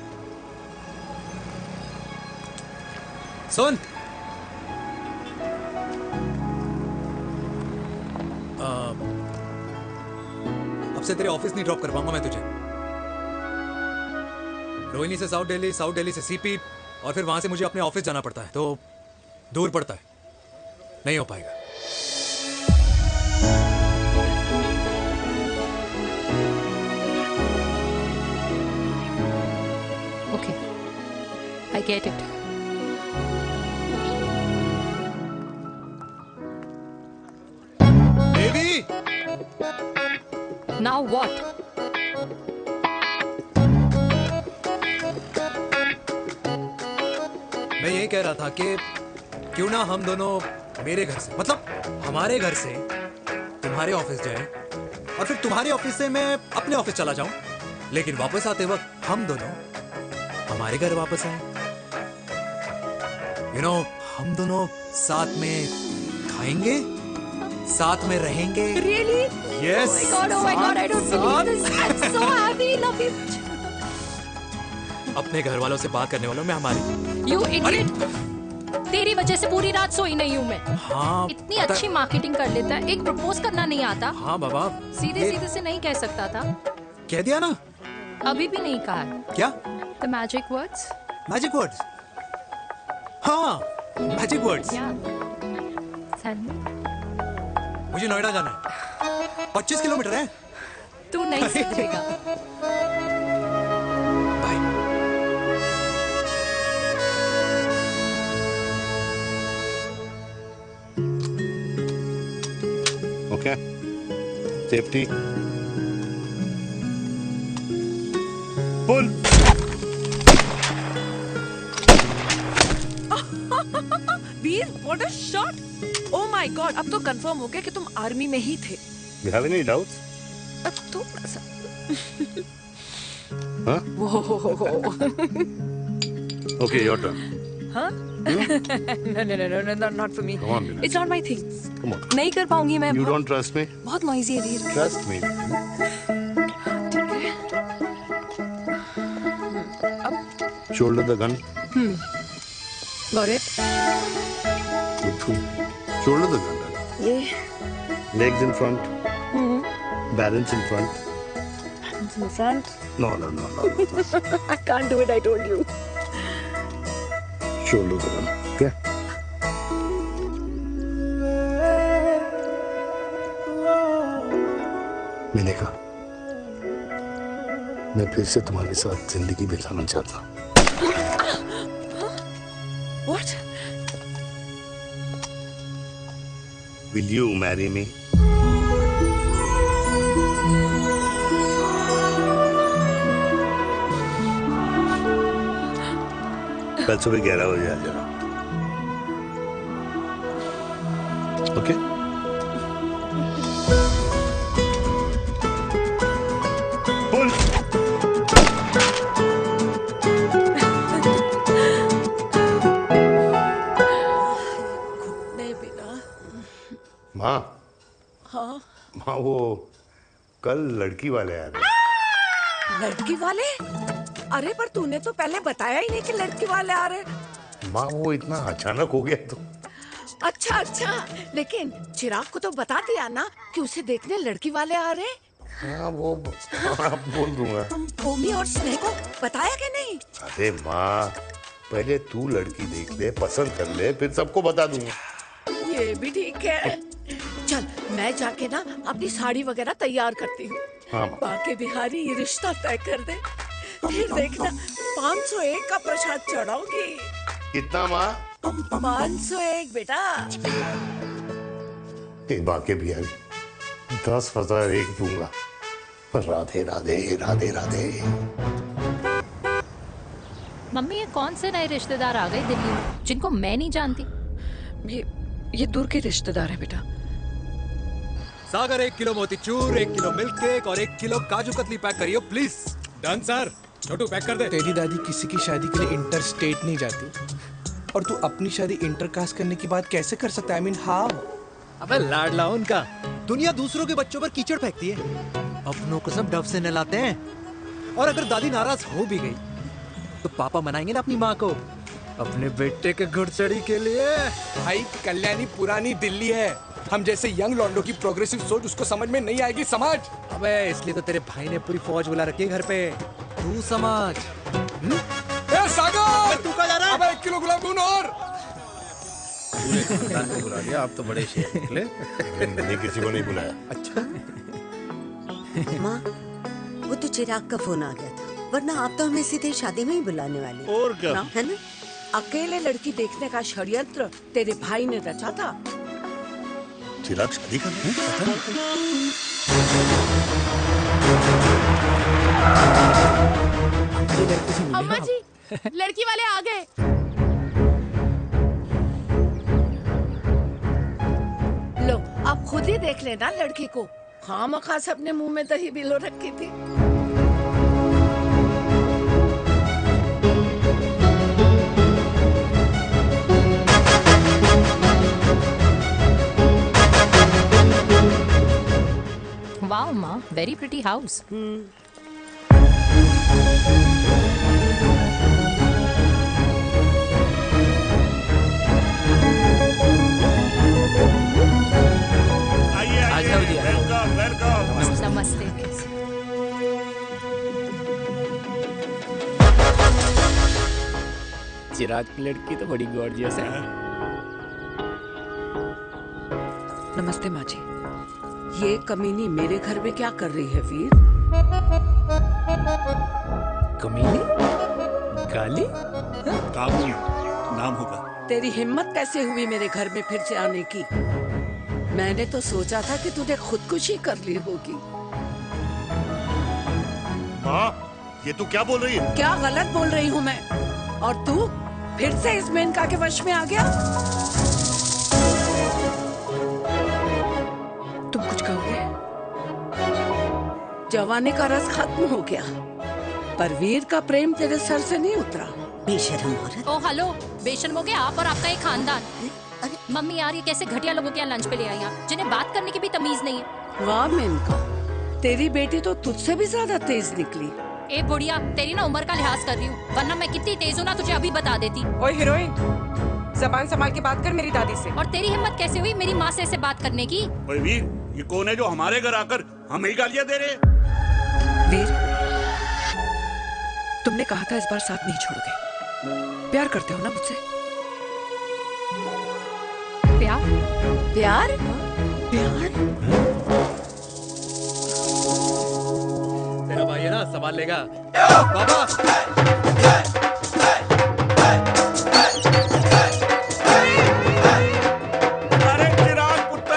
सुन, अब से तेरे ऑफिस नहीं ड्रॉप कर पाऊंगा मैं तुझे। रोहिणी से साउथ दिल्ली से सीपी, और फिर वहां से मुझे अपने ऑफिस जाना पड़ता है, तो दूर पड़ता है, नहीं हो पाएगा। Okay, I get it. Baby! Now what? मैं यही कह रहा था कि क्यों ना हम दोनों मेरे घर से, मतलब हमारे घर से तुम्हारे ऑफिस जाए, और फिर तुम्हारे ऑफिस से मैं अपने ऑफिस चला जाऊं, लेकिन वापस आते वक्त हम दोनों हमारे घर वापस आए। यू नो, हम दोनों साथ में खाएंगे, साथ में रहेंगे। Really? Yes. Oh my God, I don't believe this. I'm so happy, love you. अपने घर वालों से बात करने वालों में हमारी। You idiot! तेरी वजह से पूरी रात सोई नहीं हूँ मैं। हाँ, इतनी अच्छी मार्केटिंग कर लेता है, एक प्रपोज करना नहीं आता। हाँ बाबा, सीधे सीधे से नहीं कह सकता था। कह दिया ना। अभी भी नहीं कहा है। क्या? The magic words? Magic words? हाँ, मैजिक वर्ड्स। मुझे नोएडा जाना है, 25 किलोमीटर है। तू नहीं सीखेगा। Okay. Safety. Pull. Veer, what a shot! Oh my God, अब तो कंफर्म हो गया कि तुम आर्मी में ही थे। You have any doubts? अब थोड़ा सा। Huh? Whoa. Okay, your turn. Huh? No, not for me. Come on, Meena. It's not my thing. Come on. नहीं कर पाऊंगी मैं। You don't trust me? बहुत noisy है वीर। Trust me. Shoulder the gun. Got it. Good. Shoulder the gun. Yeah. Legs in front. Balance in front. Hands in the front. No. I can't do it. I told you. Shoulder the gun. Okay. मैंने कहा, मैं फिर से तुम्हारे साथ जिंदगी बिताना चाहता हूँ। What? Will you marry me? कल सुबह 11 बजे आ जाना। ओके? पुल। माँ, हाँ, माँ वो कल लड़की वाले आ रहे। लड़की वाले? अरे पर तूने तो पहले बताया ही नहीं कि लड़की वाले आ रहे। माँ वो इतना अचानक हो गया तो। अच्छा, लेकिन चिराग को तो बता दिया ना कि उसे देखने लड़की वाले आ रहे। हाँ वो आप बोल दूंगा। ओमी और स्नेह को बताया कि नहीं? अरे माँ, पहले तू लड़की देख ले, पसंद कर ले, फिर सबको बता दूंगा। ये भी ठीक है। चल मैं जाके ना अपनी साड़ी वगैरह तैयार करती हूँ। हाँ। बाकी बिहारी ये रिश्ता तय कर दे, फिर देखना 501 का प्रसाद चढ़ाऊंगी। कितना माँ? 501 बेटा। बाकी बिहारी 10,001 दूंगा। राधे राधे राधे राधे। मम्मी, ये कौन से नए रिश्तेदार आ गए दिल्ली में जिनको मैं नहीं जानती? ये दूर के रिश्तेदार है बेटा। सागर 1 किलो मोतीचूर, 1 किलो मिल्क केक और 1 किलो काजू कतली पैक करियो please. Done sir. Chhotu pack कर दे। तेरी दादी किसी की शादी के लिए इंटर स्टेट नहीं जाती, और तू अपनी शादी इंटर कास्ट करने की बात कैसे कर सकता है? I mean how? अबे लाडला उनका। दुनिया दूसरों के बच्चों पर कीचड़ फेंकती है, अपनों को सब डब से नहलाते हैं। और अगर दादी नाराज हो भी गई तो पापा मनाएंगे ना अपनी माँ को अपने बेटे के घुड़चढ़ी के लिए। भाई कल्याणी पुरानी दिल्ली है, हम जैसे यंग लॉन्डो की प्रोग्रेसिव सोच उसको समझ में नहीं आएगी, समझ। अबे इसलिए तो तेरे भाई ने पूरी फौज बुला रखी है घर पे, तू समझ। ए सागर, तू कहाँ जा रहा है? अबे 1 किलो गुलाब जामुन और। पूरे खानदान को बुला लिया, आप तो बड़े शेर निकले। मैंने किसी को नहीं बुलाया। अच्छा। माँ, वो तो चिराग का फोन आ गया था, वरना आप तो हमें सीधे शादी में ही बुलाने वाले। और क्या? है ना? अकेले लड़की देखने का षड्यंत्र तेरे भाई ने रचा था। चिराग शादी करना अम्मा जी, लड़की वाले आ गए। लो आप खुद ही देख लेना लड़की को, खामखा से अपने मुंह में दही बिलो रखी थी। वाओ माँ, वेरी प्रिटी हाउस। आ जाओ जी, आ जाओ। वेलकम। नमस्ते। चिराग की लड़की तो बड़ी गॉर्जियस है। नमस्ते माँ जी। ये कमीनी मेरे घर में क्या कर रही है वीर? कमीनी? गाली? काबू नाम होगा। तेरी हिम्मत कैसे हुई मेरे घर में फिर से आने की? मैंने तो सोचा था कि तूने खुदकुशी कर ली होगी। माँ, ये तू क्या बोल रही है? क्या गलत बोल रही हूँ मैं? और तू फिर से इस मेनका के वश में आ गया? तुम कुछ कहोगे? जवानी का रस खत्म हो गया, पर वीर का प्रेम तेरे सर से नहीं उतरा। बेशरम औरत। ओ हेलो, बेशर्म हो गए आप और आपका एक खानदान। मम्मी यार, ये कैसे घटिया लोगों के यहाँ लंच पे ले आई हैं, जिन्हें बात करने की भी तमीज नहीं है। वाह मेनका, तेरी बेटी तो तुझसे भी ज्यादा तेज निकली। ए बुढ़िया, तेरी ना उम्र का लिहाज कर रही हूँ, वरना मैं कितनी तेज हूँ ना तुझे अभी बता देती। ओए हीरोइन, जबान संभाल के बात कर मेरी दादी से। और तेरी हिम्मत कैसे हुई मेरी माँ से ऐसे बात करने की? ओए वीर, ये कौन है जो हमारे घर आकर हमें ही गालियां दे रहे? वीर, तुमने कहा था इस बार साथ नहीं छोड़ोगे। प्यार करते हो ना मुझसे? प्यार? प्यार? प्यार? तेरा भाई है ना, संभाल लेगा। बाबा। अरे चिराग पुत्र,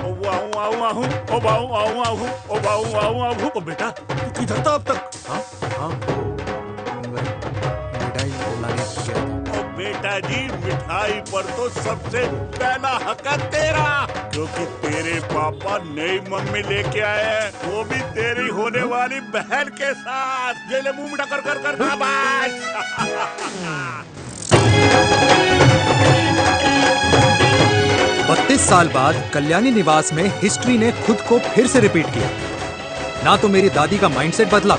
ओ वाहू आऊ आहू, ओ बाऊ आऊ आहू, ओ बाऊ आऊ आहू। ओ बेटा, तू किधर था अब तक? हाँ हाँ, मिठाई लाने गया था। ओ बेटा जी, मिठाई पर तो सबसे पहला हक है तेरा, क्योंकि तेरे पापा नई मम्मी लेके आए हैं, वो भी तेरी होने वाली बहन के साथ। ये ले मुंह मीठा कर कर कर शाबाश। 32 साल बाद कल्याणी निवास में हिस्ट्री ने खुद को फिर से रिपीट किया। ना तो मेरी दादी का माइंडसेट बदला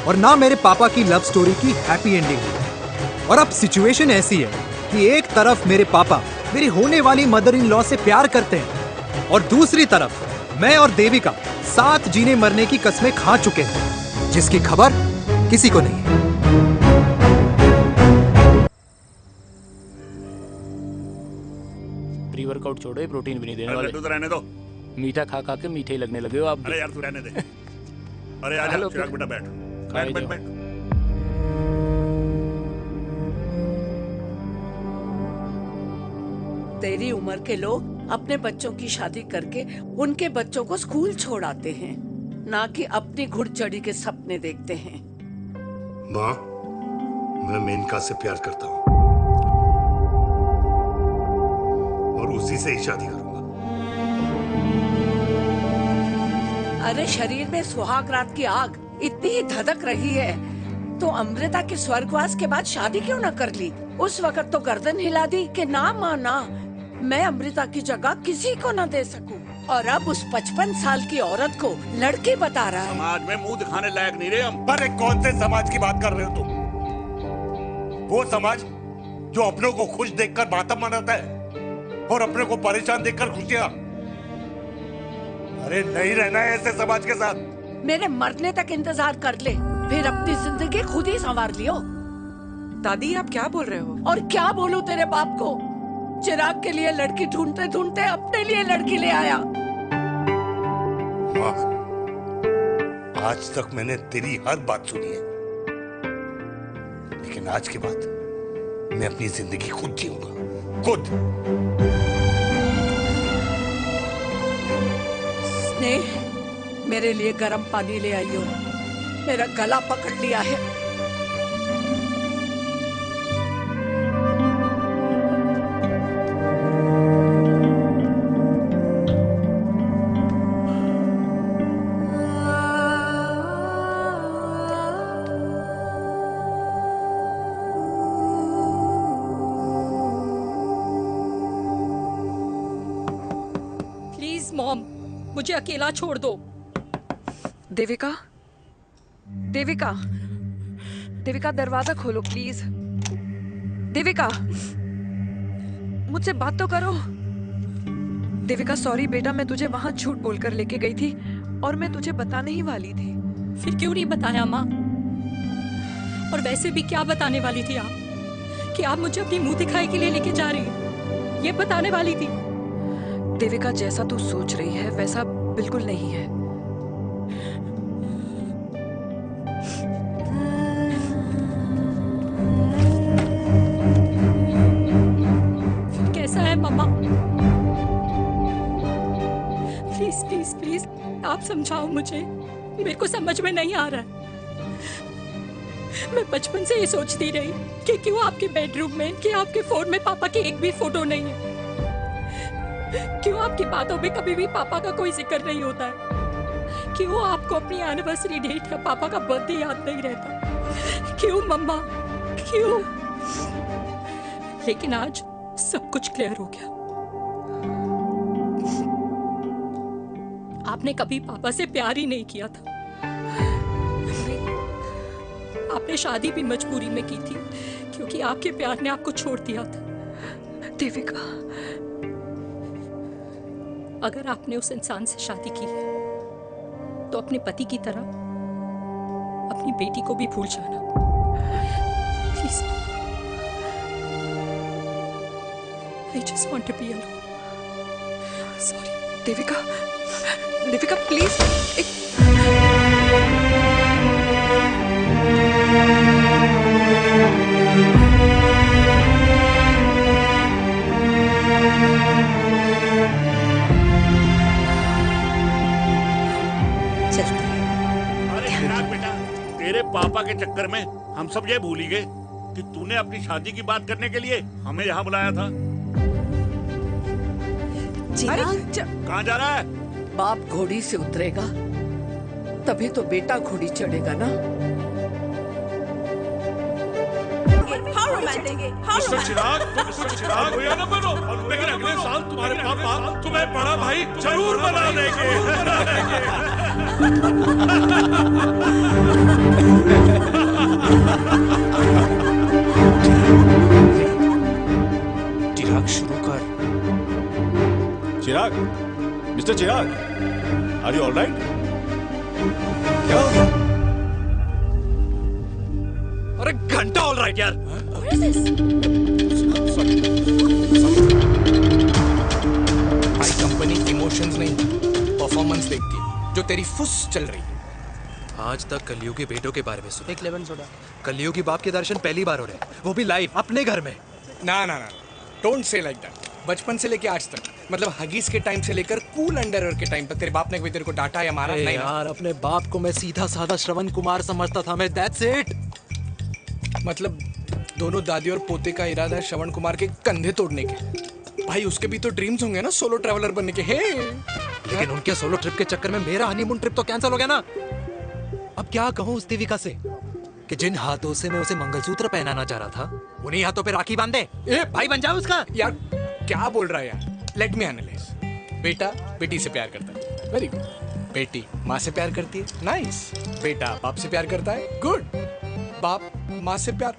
और ना मेरे पापा की लव स्टोरी की हैप्पी एंडिंग हुई। और अब सिचुएशन ऐसी है कि एक तरफ मेरे पापा मेरी होने वाली मदर इन लॉ से प्यार करते हैं और दूसरी तरफ मैं और देविका साथ जीने मरने की कस्में खा चुके हैं, जिसकी खबर किसी को नहीं है। प्री वर्कआउट छोड़ो, ये प्रोटीन भी नहीं देने अरे वाले। लड्डू तो रहने दो। मीठा खा खा के मीठे ही लगने लगे हो आप भी। अरे यार तू रहने दे। अरे आजा हेलो, चिराग बेटा, बैठ खाए बैठ बैठ जाओ। बैठ। तेरी उम्र के लोग अपने बच्चों की शादी करके उनके बच्चों को स्कूल छोड़ाते हैं, ना कि अपनी घुड़चढ़ी के सपने देखते हैं। माँ, मैं मेनका से प्यार करता हूँ और उसी से ही शादी करूंगा। अरे शरीर में सुहाग रात की आग इतनी ही धधक रही है तो अमृता के स्वर्गवास के बाद शादी क्यों न कर ली? उस वक्त तो गर्दन हिला दी कि ना माना, मैं अमृता की जगह किसी को न दे सकूं। और अब उस 55 साल की औरत को लड़की बता रहा है। समाज में मुंह दिखाने लायक नहीं रहे हम। अरे कौन से समाज की बात कर रहे हो तुम? वो समाज जो अपनों को खुश देखकर मातम मनाता है और अपने को परेशान देखकर खुशियां। अरे नहीं रहना है ऐसे समाज के साथ। मेरे मरने तक इंतजार कर ले, फिर अपनी जिंदगी खुद ही संवार लियो। दादी आप क्या बोल रहे हो? और क्या बोलूं तेरे बाप को? चिराग के लिए लड़की ढूंढते ढूंढते अपने लिए लड़की ले आया। माँ, आज तक मैंने तेरी हर बात सुनी है, लेकिन आज के बाद मैं अपनी जिंदगी खुद जीऊंगा, खुद। स्नेह, मेरे लिए गर्म पानी ले आई हो, मेरा गला पकड़ लिया है। प्लीज मॉम, मुझे अकेला छोड़ दो। देविका, देविका, देविका दरवाजा खोलो प्लीज। देविका, मुझसे बात तो करो। देविका सॉरी बेटा, मैं तुझे वहां झूठ बोलकर लेके गई थी और मैं तुझे बताने ही वाली थी। फिर क्यों नहीं बताया माँ? और वैसे भी क्या बताने वाली थी आप? कि आप मुझे अपनी मुंह दिखाई के लिए लेके जा रही हैं, ये बताने वाली थी। देविका जैसा तू सोच रही है वैसा बिल्कुल नहीं है। कैसा है मम्मा? प्लीज प्लीज प्लीज आप समझाओ मुझे, मेरे को समझ में नहीं आ रहा है। मैं बचपन से ये सोचती रही कि क्यों आपके बेडरूम में, कि आपके फोन में पापा की एक भी फोटो नहीं है, क्यों आपकी बातों में कभी भी पापा का कोई जिक्र नहीं होता है, क्यों आपको अपनी एनिवर्सरी डेट या पापा का बर्थडे याद नहीं रहता, क्यों मम्मा, क्यों? लेकिन आज सब कुछ क्लियर हो गया। आपने कभी पापा से प्यार ही नहीं किया था। आपने शादी भी मजबूरी में की थी क्योंकि आपके प्यार ने आपको छोड़ दिया था। देविका, अगर आपने उस इंसान से शादी की है तो अपने पति की तरह अपनी बेटी को भी भूल जाना please. I just want to be alone. Sorry, Devika, Devika please. अरे चिराग बेटा, तेरे पापा के चक्कर में हम सब ये भूल ही गए कि तूने अपनी शादी की बात करने के लिए हमें यहाँ बुलाया था। कहाँ जा रहा है? बाप घोड़ी से उतरेगा तभी तो बेटा घोड़ी चढ़ेगा ना। चिराग भैया ना बनो, लेकिन अगले साल तुम्हारे पापा तुम्हें बड़ा भाई जरूर बना देंगे। चिराग शुरू कर। Chirag, mister Chirag, are you alright? क्या हो गया? अरे घंटा ऑलराइट यार। भाई कंपनी इमोशंस नहीं, परफॉर्मेंस देखती है, जो तेरी फुस चल रही है। आज तक कलयुगी बेटों के बारे में सुना। एक लेमन सोडा। कलयुगी बाप के दर्शन पहली बार हो रहे हैं, वो भी लाइव अपने घर में। ना ना ना, डोंट से लाइक दैट। बचपन से लेके आज तक, मतलब हगीज के टाइम से लेकर कूल अंडरवेयर के टाइम तक तेरे बाप ने कभी तेरे को डांटा या मारा? नहीं यार, अपने बाप को मैं सीधा साधा श्रवण कुमार समझता था मैं, दैट्स इट। मतलब दोनों दादी और पोते का इरादा है श्रवण कुमार के कंधे तोड़ने के। भाई उसके भी तो ड्रीम्स होंगे ना सोलो ट्रैवलर बनने के। हे लेकिन उनके सोलो ट्रिप के चक्कर में मेरा हनीमून ट्रिप तो कैंसिल हो गया ना। अब क्या कहूँ उस देविका से कि जिन हाथों से मैं उसे मंगलसूत्र पहनाना चाह रहा था उन्हीं हाथों पे राखी बांध दे। ए भाई बन जाओ उसका। यार क्या बोल रहा है यार? Let me analyse. बेटा बेटी से प्यार करता है, वेरी गुड। बेटी माँ से प्यार करती है, नाइस। बेटा बाप से प्यार करता है, गुड। बाप माँ से प्यार।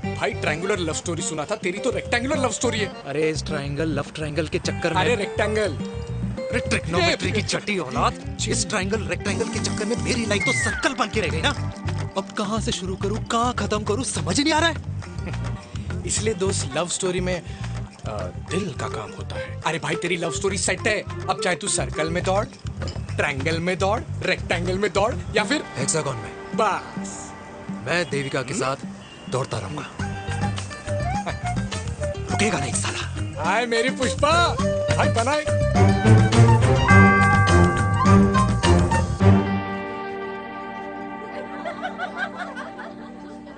भाई ट्रायंगुलर लव स्टोरी सुना था, तेरी तो रेक्टेंगुलर लव स्टोरी है। अरे इस ट्रायंगल लव ट्रायंगल के चक्कर में, अरे रेक्टेंगल, अरे ट्रिग्नोमेट्री की चटी औलाद, इस ट्रायंगल रेक्टेंगल के चक्कर में मेरी लाइफ तो सर्कल बन के रह गई ना। अब कहाँ से शुरू करूँ, कहाँ खत्म करूँ, समझ ही नहीं आ रहा है। इसलिए दोस्त लव स्टोरी में दिल का काम होता है। अरे भाई तेरी लव स्टोरी सेट है, अब चाहे तू सर्कल में दौड़, ट्रायंगल में दौड़, रेक्टेंगल में दौड़ या फिर हेक्सागन में, बस मैं देविका के साथ दौड़ता रहूंगा। रुकेगा नहीं साला। हाय मेरी पुष्पा, हाय बनाए।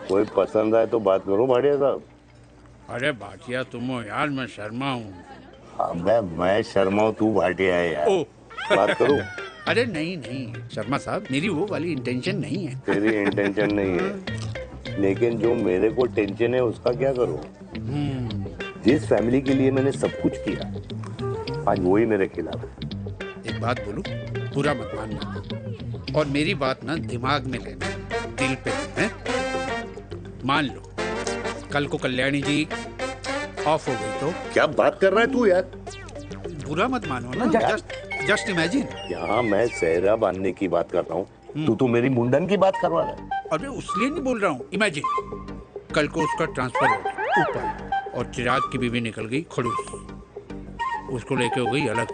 कोई पसंद आए तो बात करो भाटिया साहब। अरे भाटिया तुम हो यार, मैं शर्मा हूँ। अबे मैं शर्मा हूँ, तू भाटिया है यार। बात करो। अरे नहीं नहीं शर्मा साहब, मेरी वो वाली इंटेंशन नहीं है। तेरी इंटेंशन नहीं है, लेकिन जो मेरे को टेंशन है उसका क्या करूँ? जिस फैमिली के लिए मैंने सब कुछ किया, आज वही मेरे खिलाफ है। एक बात बोलूं, बुरा मत मानना, और मेरी बात ना दिमाग में लेना, दिल पे है। मान लो कल को कल्याणी जी ऑफ हो गई तो? क्या बात कर रहा है तू यार? बुरा मत मानो ना, जस्ट इमेजिन। यहाँ मैं सेहरा बांधने की बात कर रहा हूँ, तू मेरी मुंडन की बात करवा रहा है। अरे उसलिए नहीं बोल रहा हूँ, इमेजिन कल को उसका ट्रांसफर हो गया ऊपर और चिराग की बीवी निकल गई खड़ूस, उसको लेके हो गई अलग,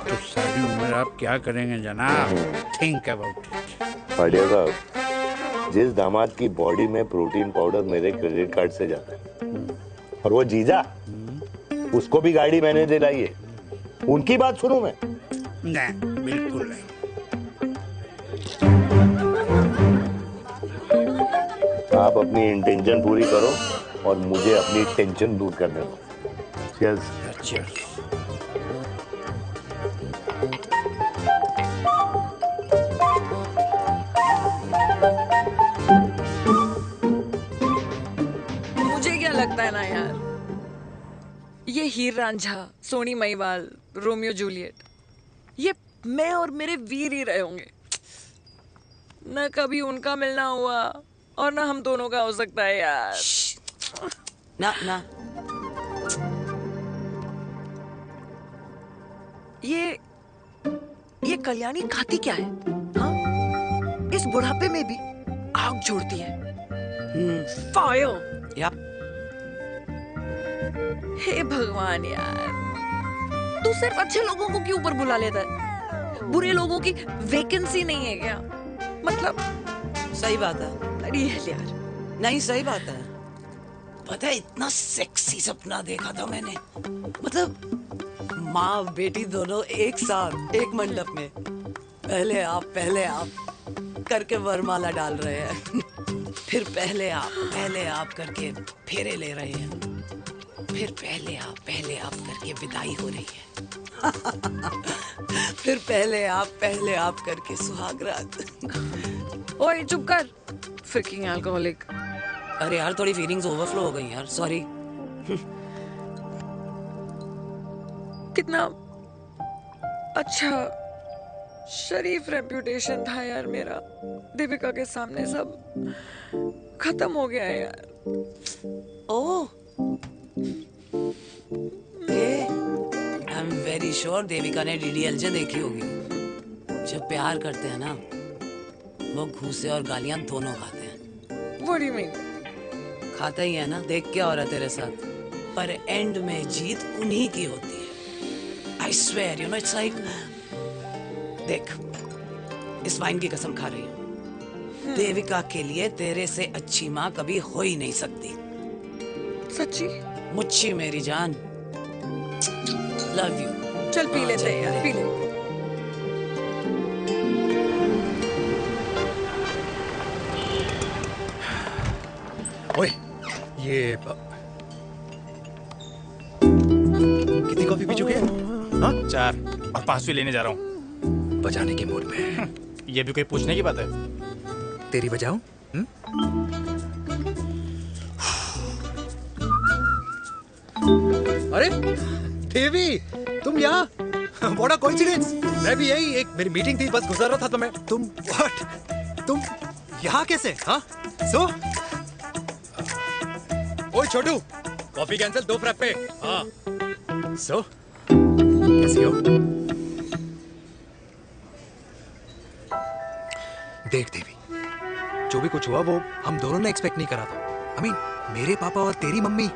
तो सारी उम्र आप क्या करेंगे जनाब? Think about it. बढ़िया साहब, जिस दामाद की बॉडी में प्रोटीन पाउडर मेरे क्रेडिट कार्ड से जाता है, और वो जीजा, उसको भी गाड़ी मैंने दिलाई है, उनकी बात सुनूं मैं? नहीं, बिल्कुल नहीं। आप अपनी इंटेंशन पूरी करो और मुझे अपनी टेंशन दूर करने दो। Cheers. Cheers. मुझे क्या लगता है ना यार, ये हीर रांझा, सोनी महिवाल, रोमियो जूलियट, ये मैं और मेरे वीर ही रहे होंगे। न कभी उनका मिलना हुआ और ना हम दोनों का हो सकता है यार। ना ना, ये कल्याणी खाती क्या है? हाँ? इस बुढ़ापे में भी आग जोड़ती है। फायर। यप। हे भगवान यार, तू सिर्फ अच्छे लोगों को क्यों ऊपर बुला लेता है? बुरे लोगों की वैकेंसी नहीं है क्या? मतलब सही बात है। अरे यार, नहीं सही बात है। पता है इतना सेक्सी सपना देखा था मैंने, मतलब माँ बेटी दोनों एक साथ एक मंडप में, पहले आप करके वरमाला डाल रहे हैं, फिर पहले आप करके फेरे ले रहे हैं, फिर पहले आप करके विदाई हो रही है, फिर पहले आप करके सुहाग रात। ओए चुप कर, फ्रिकिंग अल्कोहलिक। अरे यार थोड़ी फीलिंग्स ओवरफ्लो हो गई यार, सॉरी। कितना अच्छा शरीफ रेप्यूटेशन था यार मेरा, दीपिका के सामने सब खत्म हो गया है यार। Oh, I am very sure Devika ने डीडीएलजे देखी होगी। जब प्यार करते हैं ना, वो घूसे और गालियां दोनों खाते हैं। What do you mean? खाता ही है ना, देख क्या हो रहा है तेरे साथ, पर एंड में जीत उन्हीं की होती है। I swear, you know, it's like, देख, इस वाइन की कसम खा रही हूँ, देविका के लिए तेरे से अच्छी माँ कभी हो ही नहीं सकती। सच्ची? मुच्छी मेरी जान, लव यू। चल पी लेते हैं यार, पी ले। ओए, ये कितनी कॉफी पी चुके हैं? हाँ? 4। और 5वीं लेने जा रहा हूँ। बजाने के मूड पे। ये भी कोई पूछने की बात है? तेरी बजाऊं? अरे देवी, तुम यहाँ? What a coincidence! मैं भी यही, एक मेरी मीटिंग थी, बस गुजर रहा था तो मैं। तुम यहाँ कैसे? हाँ? सो? ओए छोटू, कॉफी कैंसिल, 2 फ्रैप्पे। हाँ। सो? कैसी हो? देख देवी, जो भी कुछ हुआ वो हम दोनों ने एक्सपेक्ट नहीं करा था। I mean, मेरे पापा और तेरी मम्मी,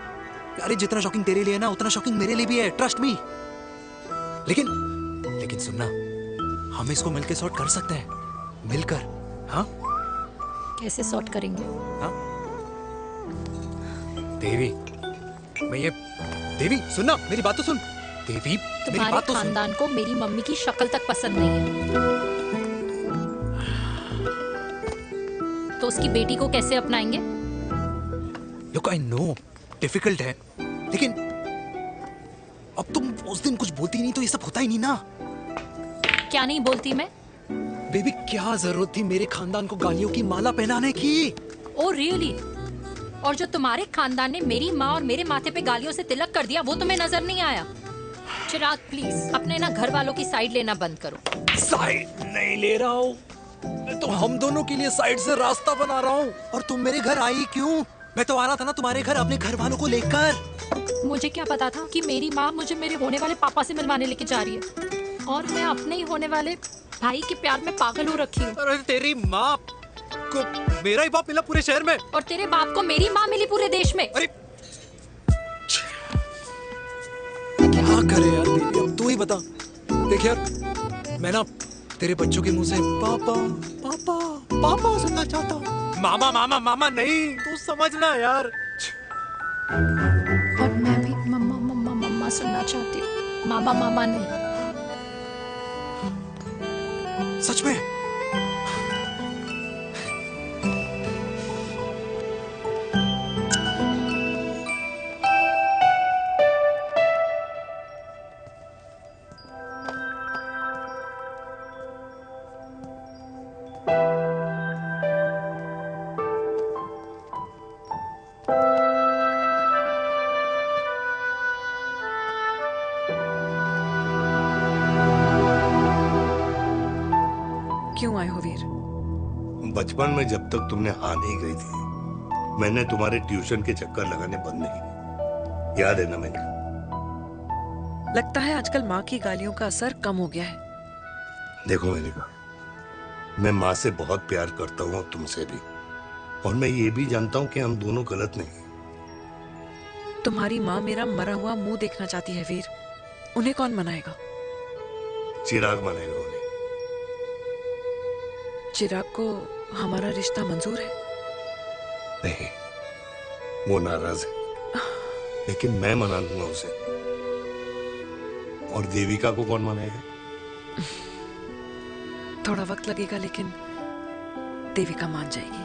अरे जितना शॉकिंग तेरे लिए है ना, उतना शॉकिंग मेरे लिए भी है, ट्रस्ट मी। लेकिन सुनना, हम इसको मिलकर सॉर्ट कर सकते हैं, मिलकर। हाँ? कैसे सॉर्ट करेंगे? हाँ? देवी, देवी सुनना, मेरी बात तो सुन। देवी, मेरी तुम्हारे बात तो सुन। खानदान को मेरी मम्मी की शक्ल तक पसंद नहीं है, तो उसकी बेटी को कैसे अपनाएंगे? Look, I know, डिफिकल्ट है, लेकिन अब तुम उस दिन कुछ बोलती नहीं तो ये सब होता ही नहीं ना। क्या नहीं बोलती मैं? बेबी, क्या जरूरत थी मेरे खानदान को गालियों की माला पहनाने की? Oh really? और जो तुम्हारे खानदान ने मेरी माँ और मेरे माथे पे गालियों से तिलक कर दिया, वो तुम्हें नजर नहीं आया? चिराग प्लीज अपने ना घर वालों की साइड लेना बंद करो। साइड नहीं ले रहा हूँ, मैं तो हम दोनों के लिए साइड से रास्ता बना रहा हूँ। और तुम मेरे घर आई क्यों? मैं तो आ रहा था ना तुम्हारे घर अपने घर वालों को लेकर। मुझे क्या पता था कि मेरी माँ मुझे मेरे होने वाले पापा से मिलवाने लेके जा रही है, और मैं अपने ही होने वाले भाई के प्यार में पागल हो रखी हूँ। अरे तेरी माँ को मेरा ही बाप मिला पूरे शहर में, और तेरे बाप को मेरी माँ मिली पूरे देश में। अरे क्या करे यार देवी, अब तू ही बता। देख यार, मैं ना तेरे बच्चों के मुंह से पापा पापा पापा सुनना चाहता हूँ, मामा मामा मामा नहीं, तू समझना यार। और मैं भी मम्मा मम्मा मम्मा सुनना चाहती हूँ, मामा मामा नहीं। सच में? क्यों आए हो वीर? बचपन में जब तक तुमने हाँ नहीं कही थी, मैंने तुम्हारे ट्यूशन के चक्कर लगाने बंद नहीं, याद है ना मैंने? लगता है आजकल माँ की गालियों का असर कम हो गया है। देखो मेरिका, मैं माँ से बहुत प्यार करता हूँ और तुमसे भी, और मैं ये भी जानता हूँ कि हम दोनों गलत नहीं। तुम्हारी माँ मेरा मरा हुआ मुंह देखना चाहती है वीर, उन्हें कौन मनाएगा? चिराग मनाएगा उन्हें। चिराग को हमारा रिश्ता मंजूर है? नहीं, वो नाराज है, लेकिन मैं मना दूंगा उसे। और देविका को कौन मनाएगा? थोड़ा वक्त लगेगा, लेकिन देविका मान जाएगी।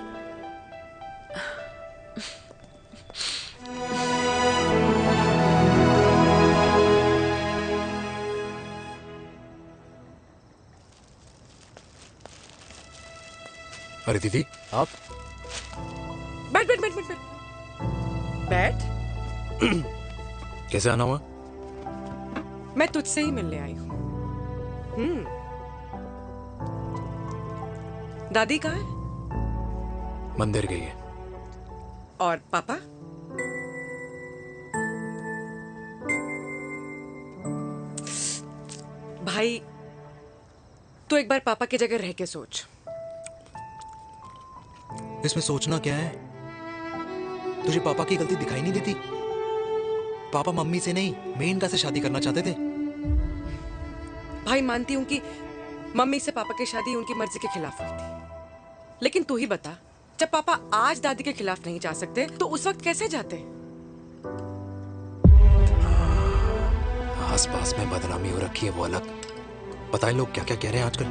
अरे दीदी, आप बैठ बैठ बैठ बैठ बैठ। कैसे आना हुआ? मैं तुझसे ही मिलने आई हूँ। दादी कहाँ है? मंदिर गई है। और पापा? भाई, तू एक बार पापा की जगह रह के सोच। इसमें सोचना क्या है? तुझे पापा की गलती दिखाई नहीं देती? पापा मम्मी से नहीं, मेनका से शादी करना चाहते थे। भाई, मानती हूं कि मम्मी से पापा की शादी उनकी मर्जी के खिलाफ हुई थी, लेकिन तू ही बता, जब पापा आज दादी के खिलाफ नहीं जा सकते तो उस वक्त कैसे जाते? आस पास में बदनामी हो रखी है, वो अलग। पता है लोग क्या क्या कह रहे हैं आजकल?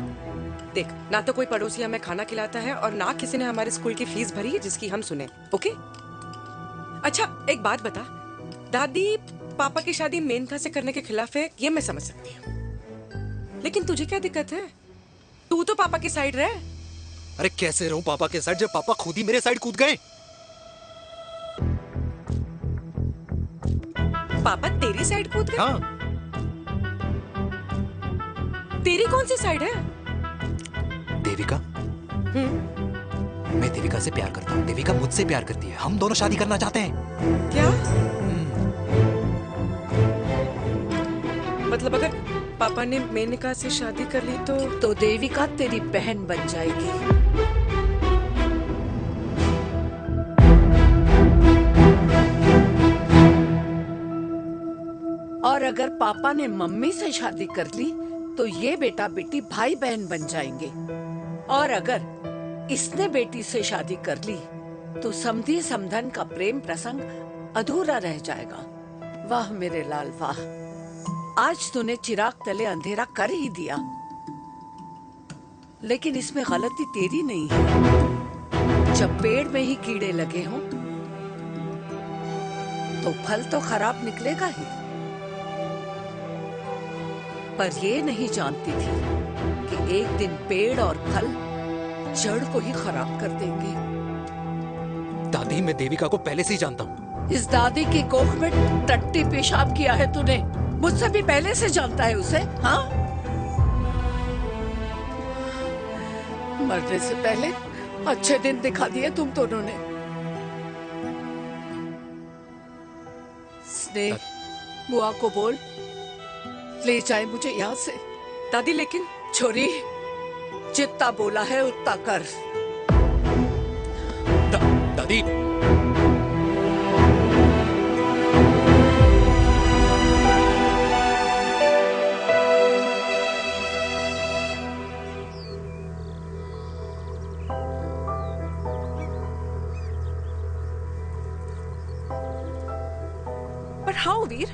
देख, ना तो कोई पड़ोसी हमें खाना खिलाता है और ना किसी ने हमारे स्कूल की फीस भरी है जिसकी हम सुने। ओके? अच्छा, एक बात बता, दादी पापा की शादी मेनका से करने के खिलाफ है, ये मैं समझ सकती हूँ, लेकिन तुझे क्या दिक्कत है? तू तो पापा की साइड रहे। अरे कैसे रहूं पापा के साइड जब पापा खुद ही मेरे साइड कूद गए? पापा तेरी साइड कूद गए? हाँ। तेरी कौन सी साइड है? देविका। मैं देविका से प्यार करता हूँ, देविका मुझसे प्यार करती है, हम दोनों शादी करना चाहते हैं। क्या? मतलब अगर पापा ने मेनका से शादी कर ली तो देविका तेरी बहन बन जाएगी। और अगर पापा ने मम्मी से शादी कर ली तो ये बेटा बेटी भाई बहन बन जाएंगे। और अगर इसने बेटी से शादी कर ली तो समधी समधन का प्रेम प्रसंग अधूरा रह जाएगा। वाह मेरे लाल वाह, आज तूने चिराग तले अंधेरा कर ही दिया। लेकिन इसमें गलती तेरी नहीं है। जब पेड़ में ही कीड़े लगे हों तो फल तो खराब निकलेगा ही। पर ये नहीं जानती थी कि एक दिन पेड़ और फल जड़ को ही खराब कर देंगे। दादी, मैं देविका को पहले से ही जानता हूँ। इस दादी की कोख में टट्टी पेशाब किया है तूने, मुझसे भी पहले से जानता है उसे। हाँ, मरने से पहले अच्छे दिन दिखा दिए तुम दोनों ने। स्नेह, बुआ को बोल ले जाए मुझे यहाँ से। दादी लेकिन छोरी, जितना बोला है उतना कर। दादी, पर हाउ वीर?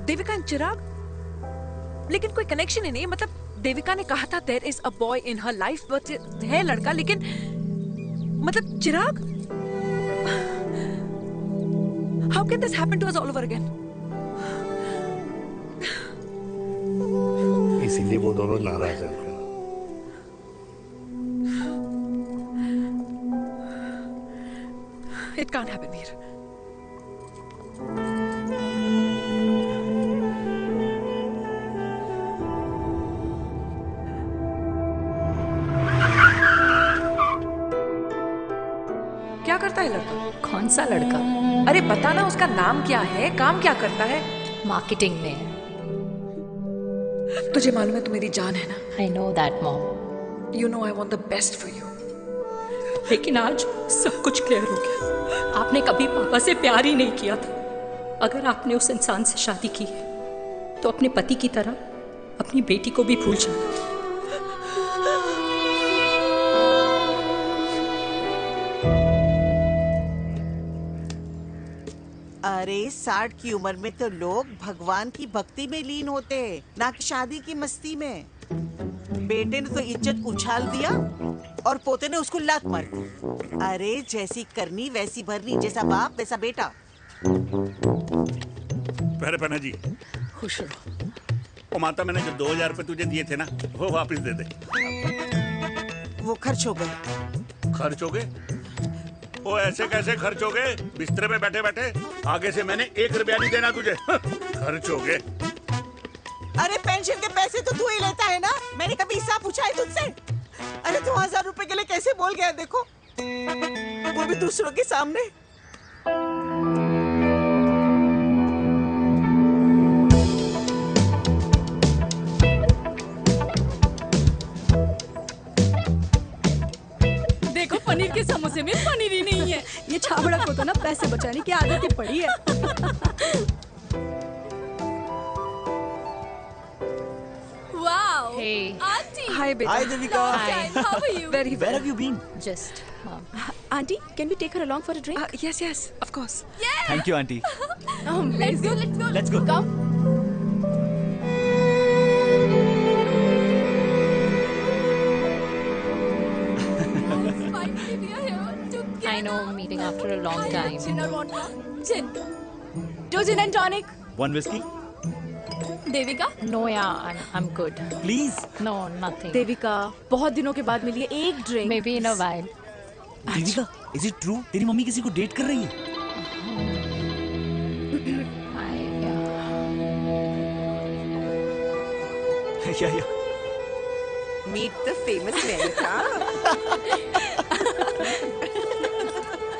देविका एंड चिराग, लेकिन कोई कनेक्शन ही नहीं। मतलब देविका ने कहा था there is a boy in her life, but है लड़का, लेकिन मतलब Chirag, how can this happen to us all over again? इसीलिए वो दोनों नाराज हैं। It can't happen Veer. क्या करता है लड़का? कौन सा लड़का? अरे बता ना, उसका नाम क्या है, काम क्या करता है? मार्केटिंग में। तुझे मालूम है तू मेरी जान है ना? I know that mom. You know I want the best for you. लेकिन आज सब कुछ क्लियर हो गया। आपने कभी पापा से प्यार ही नहीं किया था। अगर आपने उस इंसान से शादी की है तो अपने पति की तरह अपनी बेटी को भी भूल जाना। अरे 60 की उम्र में तो लोग भगवान की भक्ति में लीन होते हैं, ना कि शादी की मस्ती में। बेटे ने तो इज्जत उछाल दिया और पोते ने उसको लात मार दी। अरे जैसी करनी वैसी भरनी, जैसा बाप वैसा बेटा। पहले पन्ना जी खुश रहो। ओ माता, मैंने जो 2000 रुपए तुझे दिए थे ना, वो वापस दे दे। वो खर्च हो गए। खर्च हो गए? ओ ऐसे कैसे खर्च हो गए? बिस्तर पे बैठे बैठे। आगे से मैंने 1 रुपया नहीं देना तुझे। खर्च हो गए। अरे पेंशन के पैसे तो तू ही लेता है ना, मैंने कभी हिसाब पूछा है तुझसे? अरे 2000 रुपए के लिए कैसे बोल गया देखो, वो भी दूसरों के सामने। देखो पनीर के समोसे में पनीर ही नहीं है। ये छाबड़ा को तो ना पैसे बचाने की आदत ही पड़ी है। Wow! Hey. Auntie! Hi, beta. Hi, Devika. Long time. How are you? Very Where well. have you been? Just Auntie, can we take her along for a drink? Yes, yes, of course. Thank you, auntie. Let's go, let's go. Let's go. Come. Finally, we are here together. I know, meeting after a long time. Gin or vodka? Gin. 2 gin and tonic. 1 whiskey? Devika? No yeah I am good. Please. No nothing. Devika, बहुत दिनों के बाद मिली है, एक drink. Maybe in a while. Devika, is it true तेरी mummy किसी को डेट कर रही है? या मीट द फेमस मेरिका।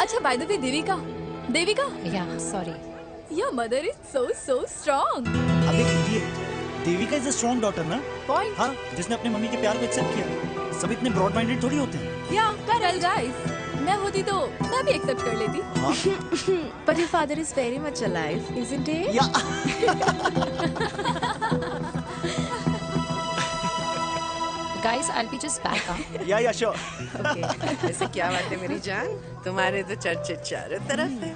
अच्छा, बाय द वे देविका, या sorry, your mother is so strong। अब एक idiot, Devika is a strong daughter ना? पॉइंट। हाँ, जिसने अपने मम्मी के प्यार को एक्सेप्ट किया। सब इतने ब्रॉड माइंडेड थोड़ी होते हैं। या करेक्ट गाइस, मैं होती तो मैं भी एक्सेप्ट कर लेती। But your father is very much alive, isn't he? Yeah guys, I will be just back. Yeah sure. Okay, ऐसे क्या बात है मेरी जान, तुम्हारे तो चर्चे चारों तरफ है।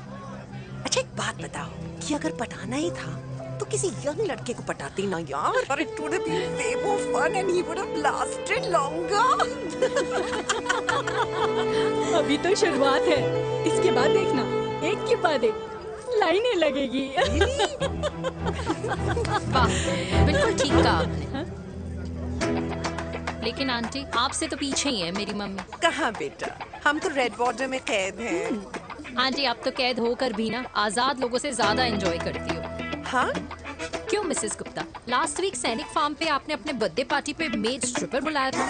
अच्छा एक बात बताओ कि अगर पटाना ही था तो किसी यंग लड़के को पटाती ना यार, और it would have been way more fun and he would have lasted longer. अभी तो शुरुआत है, इसके बाद देखना, एक के बाद एक लाइनें लगेगी। वाह, बिल्कुल ठीक कहा आपने। लेकिन आंटी, आपसे तो पीछे ही है मेरी मम्मी। कहाँ बेटा, हम तो रेड वाटर में कैद हैं। आंटी, आप तो कैद होकर भी ना आजाद लोगों से ज्यादा एंजॉय करती हो। हाँ? क्यों मिसेस गुप्ता, लास्ट वीक सैनिक फार्म पे आपने अपने बर्थडे पार्टी पे मेड स्ट्रिपर बुलाया था।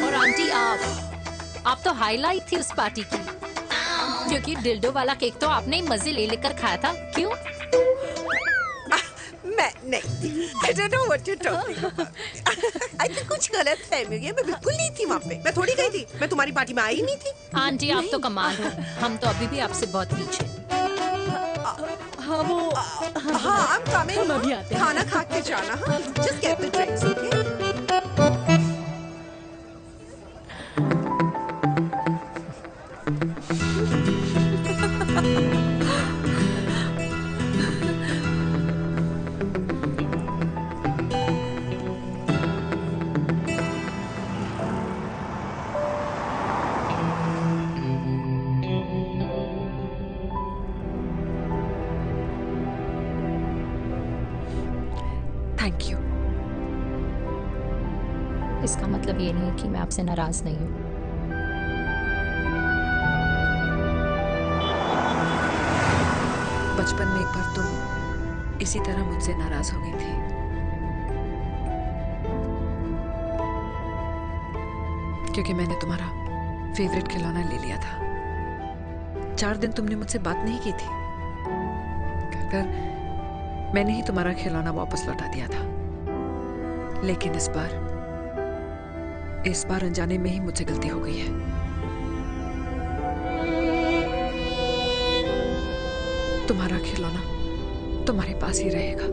और आंटी, आप तो हाईलाइट थी उस पार्टी की, क्योंकि डिल्डो वाला केक तो आपने ही मजे ले लेकर खाया था। क्यों? मैं नहीं, I don't know what you're talking about. I think कुछ गलत फहमी हुई है, मैं बिल्कुल नहीं थी वहाँ पे, मैं थोड़ी गई थी, मैं तुम्हारी पार्टी में आई ही नहीं थी। आंटी, आप तो कमाल हो, हम तो अभी भी आपसे बहुत पीछे। हाँ वो, हाँ I'm coming, हम अभी आते हैं। खाना खा के जाना। हाँ, just get the drinks, okay? Thank you. इसका मतलब ये नहीं कि मैं आपसे नाराज नहीं हूँ। बचपन में एक बार तुम इसी तरह मुझसे नाराज हो गई थी। क्योंकि मैंने तुम्हारा फेवरेट खिलौना ले लिया था। 4 दिन तुमने मुझसे बात नहीं की थी, कहकर मैंने ही तुम्हारा खिलौना वापस लौटा दिया था। लेकिन इस बार अनजाने में ही मुझसे गलती हो गई है। तुम्हारा खिलौना तुम्हारे पास ही रहेगा।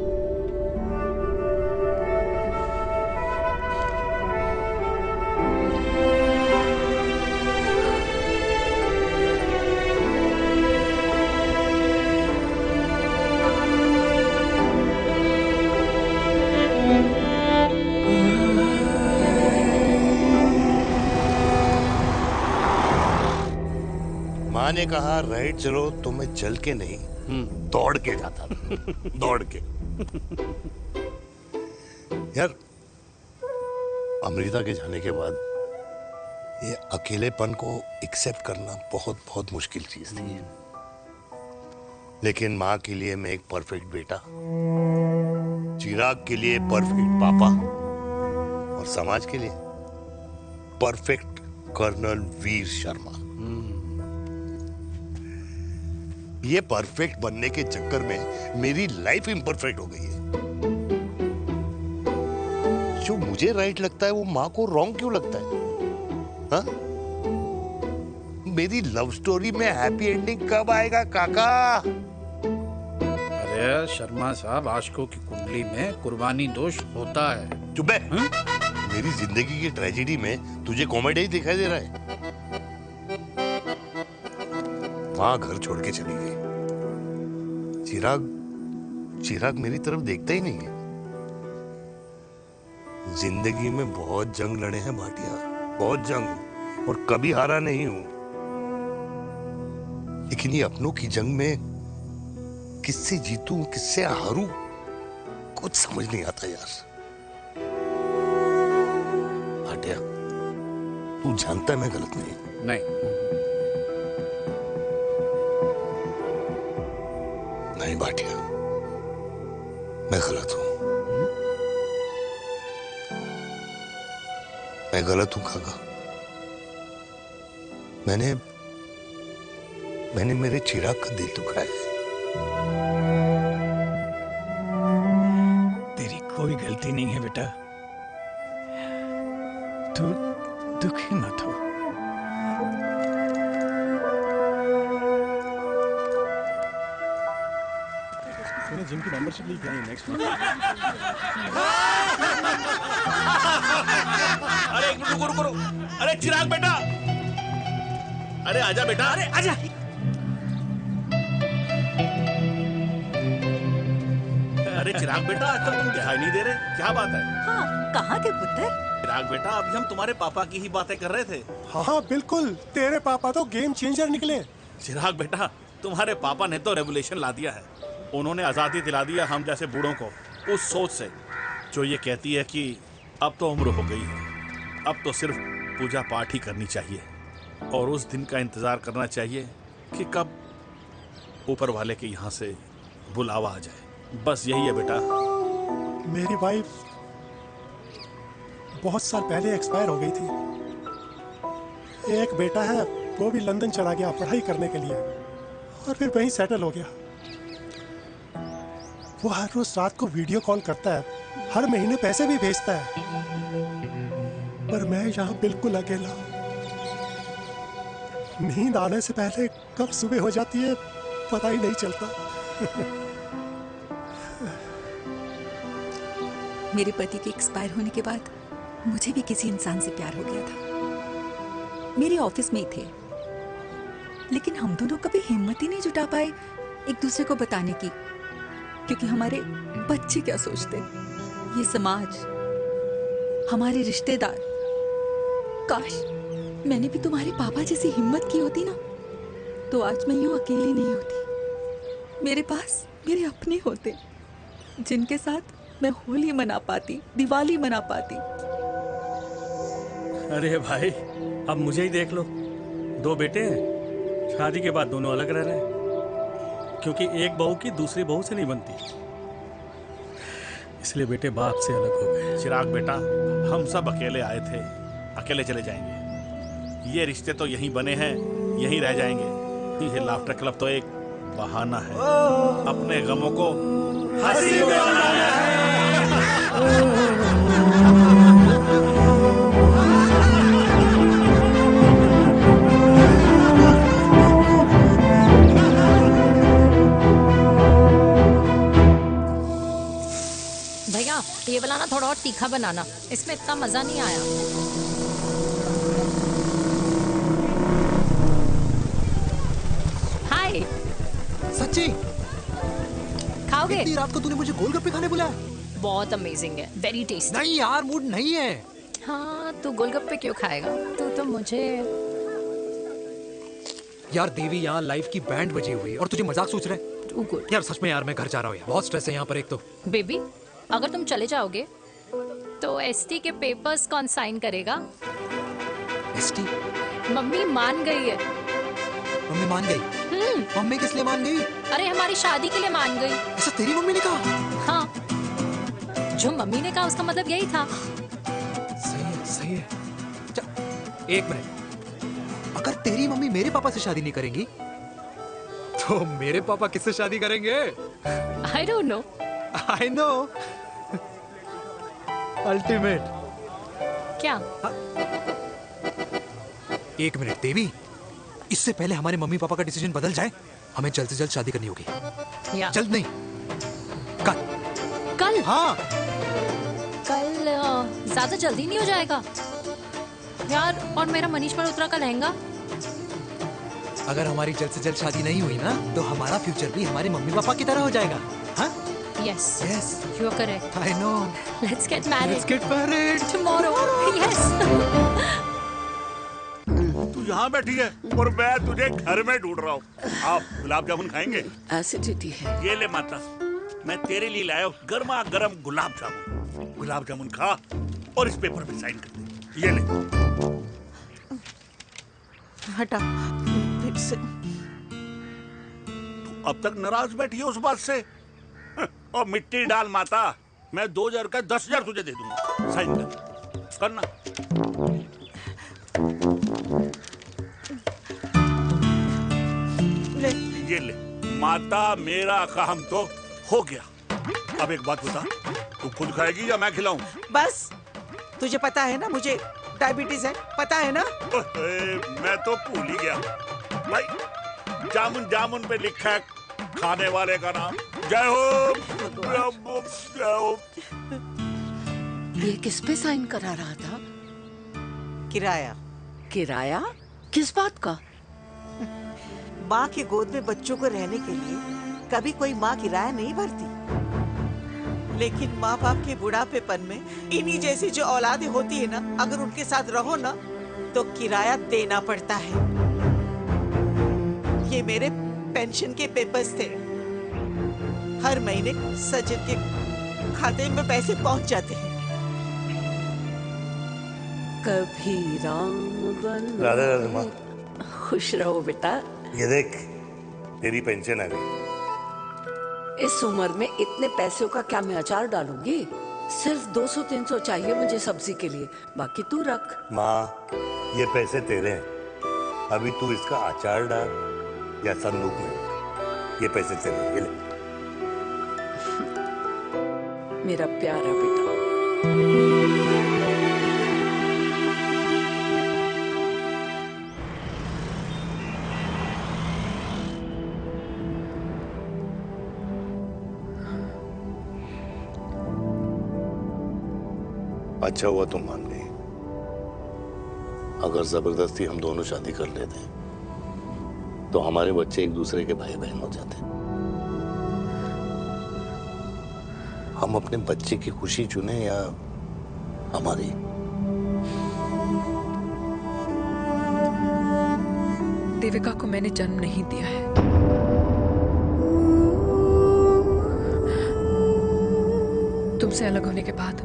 माँ ने कहा राइट चलो, तो मैं चल के नहीं दौड़ के जाता था। दौड़ के। यार, अमृता के जाने के बाद ये अकेलेपन को एक्सेप्ट करना बहुत बहुत मुश्किल चीज थी। लेकिन माँ के लिए मैं एक परफेक्ट बेटा, चिराग के लिए परफेक्ट पापा, और समाज के लिए परफेक्ट कर्नल वीर शर्मा। ये परफेक्ट बनने के चक्कर में मेरी लाइफ इम्परफेक्ट हो गई है। जो मुझे राइट लगता है वो माँ को रॉन्ग क्यों लगता है? हाँ? मेरी लव स्टोरी में हैप्पी एंडिंग कब आएगा काका? अरे शर्मा साहब, आशिकों की कुंडली में कुर्बानी दोष होता है। चुप है। मेरी जिंदगी की ट्रेजेडी में तुझे कॉमेडी ही दिखाई दे रहा है। माँ घर छोड़ के चली गई। चिराग मेरी तरफ देखता ही नहीं है। जिंदगी में बहुत जंग लड़े हैं भाटिया, बहुत जंग, और कभी हारा नहीं हूं। लेकिन ये अपनों की जंग में किससे जीतूं, किससे हारूं, कुछ समझ नहीं आता यार। भाटिया, तू जानता है मैं गलत नहीं। नहीं भाटिया, मैं गलत हूं। मैं गलत हूं काका। मैंने मेरे चिराग का दिल दुखाया है। तेरी कोई गलती नहीं है बेटा, तू दुखी मत हो। मैंने जिम की मेंबरशिप ली क्या? नेक्स्ट अरे रुको। अरे चिराग बेटा, अरे आजा बेटा, अरे आजा। अरे चिराग बेटा, आजकल तुम दिखाई नहीं दे रहे, क्या बात है? हाँ, कहाँ थे पुत्र? चिराग बेटा, अभी हम तुम्हारे पापा की ही बातें कर रहे थे। हाँ बिल्कुल, तेरे पापा तो गेम चेंजर निकले। चिराग बेटा, तुम्हारे पापा ने तो रेवोल्यूशन ला दिया है। उन्होंने आज़ादी दिला दिया हम जैसे बूढ़ों को, उस सोच से जो ये कहती है कि अब तो उम्र हो गई है, अब तो सिर्फ पूजा पाठ ही करनी चाहिए और उस दिन का इंतज़ार करना चाहिए कि कब ऊपर वाले के यहाँ से बुलावा आ जाए। बस यही है बेटा। मेरी वाइफ बहुत साल पहले एक्सपायर हो गई थी। एक बेटा है, वो भी लंदन चला गया पढ़ाई करने के लिए और फिर वहीं सेटल हो गया। वो हर रोज रात को वीडियो कॉल करता है, हर महीने पैसे भी भेजता है, पर मैं यहाँ बिल्कुल अकेला। नींद आने से पहले कब सुबह हो जाती है पता ही नहीं चलता। मेरे पति के एक्सपायर होने के बाद मुझे भी किसी इंसान से प्यार हो गया था। मेरे ऑफिस में ही थे, लेकिन हम दोनों कभी हिम्मत ही नहीं जुटा पाए एक दूसरे को बताने की, क्योंकि हमारे बच्चे क्या सोचते, ये समाज, हमारे रिश्तेदार। काश मैंने भी तुम्हारे पापा जैसी हिम्मत की होती ना, तो आज मैं यूं अकेली नहीं होती। मेरे पास मेरे अपने होते जिनके साथ मैं होली मना पाती, दिवाली मना पाती। अरे भाई, अब मुझे ही देख लो, 2 बेटे हैं, शादी के बाद दोनों अलग रह रहे हैं, क्योंकि एक बहू की दूसरी बहू से नहीं बनती, इसलिए बेटे बाप से अलग हो गए। चिराग बेटा, हम सब अकेले आए थे, अकेले चले जाएंगे। ये रिश्ते तो यहीं बने हैं, यहीं रह जाएंगे। ये लाफ्टर क्लब तो एक बहाना है अपने गमों को हंसी में बनाना है। भैया, ये वाला ना थोड़ा और तीखा बनाना, इसमें इतना मजा नहीं आया। हाय। सच्ची? खाओगे? इतनी रात को तूने मुझे गोलगप्पे खाने बुलाया? बहुत अमेजिंग है, वेरी टेस्टी। नहीं यार, मूड नहीं है। हाँ, तू गोलगप्पे क्यों खाएगा? तू तो मुझे। यार देवी, यहाँ लाइफ की बैंड बजी हुई और तुझे मजाक सोच रहे? यार सच में यार, मैं घर जा रहा हूँ यार, बहुत स्ट्रेस है यहाँ पर। एक तो बेबी, अगर तुम चले जाओगे तो एसटी के पेपर्स कौन साइन करेगा? एसटी? मम्मी मान गई है। मम्मी मान गई? मम्मी किस लिए मान गई? अरे हमारी शादी के लिए मान गई। ऐसा तेरी मम्मी ने कहा? हाँ, जो मम्मी ने कहा उसका मतलब यही था। सही है, सही है। एक मिनट, अगर तेरी मम्मी मेरे पापा से शादी नहीं करेंगी तो मेरे पापा किससे शादी करेंगे? I don't know. I know. Ultimate. क्या? एक मिनट देवी, इससे पहले हमारे मम्मी पापा का डिसीजन बदल जाए, हमें जल्द से जल्द शादी करनी होगी। जल्द नहीं, कल। कल? हाँ। कल ज्यादा जल्दी नहीं हो जाएगा यार? और मेरा मनीष मल्होत्रा का लहंगा? अगर हमारी जल्द से जल्द शादी नहीं हुई ना, तो हमारा फ्यूचर भी हमारे मम्मी पापा की तरह हो जाएगा। हाँ? Yes. Yes. You are correct. I know. Let's get married. Let's get married. Tomorrow. Yes. तू यहाँ बैठी है और मैं तुझे घर में ढूंढ रहा हूँ। आप गुलाब जामुन खाएंगे? एसिडिटी है। ये ले माता। मैं तेरे लिए लाया हूँ गर्मा गर्म गुलाब जामुन। गुलाब जामुन खा और इस पेपर पे साइन कर दे। ये ले। हटा फिर से। तू अब तक नाराज बैठी है उस बात से? और मिट्टी डाल माता, मैं 2000 का 10,000 तुझे दे दूंगा। साइन कर, करना। ले। ये ले माता, मेरा काम तो हो गया। अब एक बात बता, तू खुद खाएगी या मैं खिलाऊं? बस तुझे पता है ना मुझे डायबिटीज है, पता है ना? मैं तो भूल ही गया भाई। जामुन जामुन पे लिखा है खाने वाले का नाम। जय हो। जय हो। ये किस पे साइन करा रहा था? किराया। किराया? किस बात का? माँ की गोद में बच्चों को रहने के लिए कभी कोई माँ किराया नहीं भरती, लेकिन माँ बाप के बुढ़ापेपन में इन्हीं जैसी जो औलादें होती है ना, अगर उनके साथ रहो ना तो किराया देना पड़ता है। ये मेरे पेंशन के पेपर्स थे। हर महीने सचिन के खाते में पैसे पहुंच जाते हैं। कभी राम बन। राधे राधे माँ। खुश रहो बेटा। ये देख, तेरी पेंशन आ गई। इस उम्र में इतने पैसों का क्या मैं अचार डालूंगी? सिर्फ 200-300 चाहिए मुझे सब्जी के लिए, बाकी तू रख। माँ, ये पैसे तेरे हैं। अभी तू इसका अचार डाल या संदूक में रख। ये पैसे तेरे हैं, ये ले। मेरा प्यारा बेटा। अच्छा हुआ तुम मान गई। अगर जबरदस्ती हम दोनों शादी कर लेते तो हमारे बच्चे एक दूसरे के भाई बहन हो जाते। हम अपने बच्चे की खुशी चुने या हमारी? देविका को मैंने जन्म नहीं दिया है। तुमसे अलग होने के बाद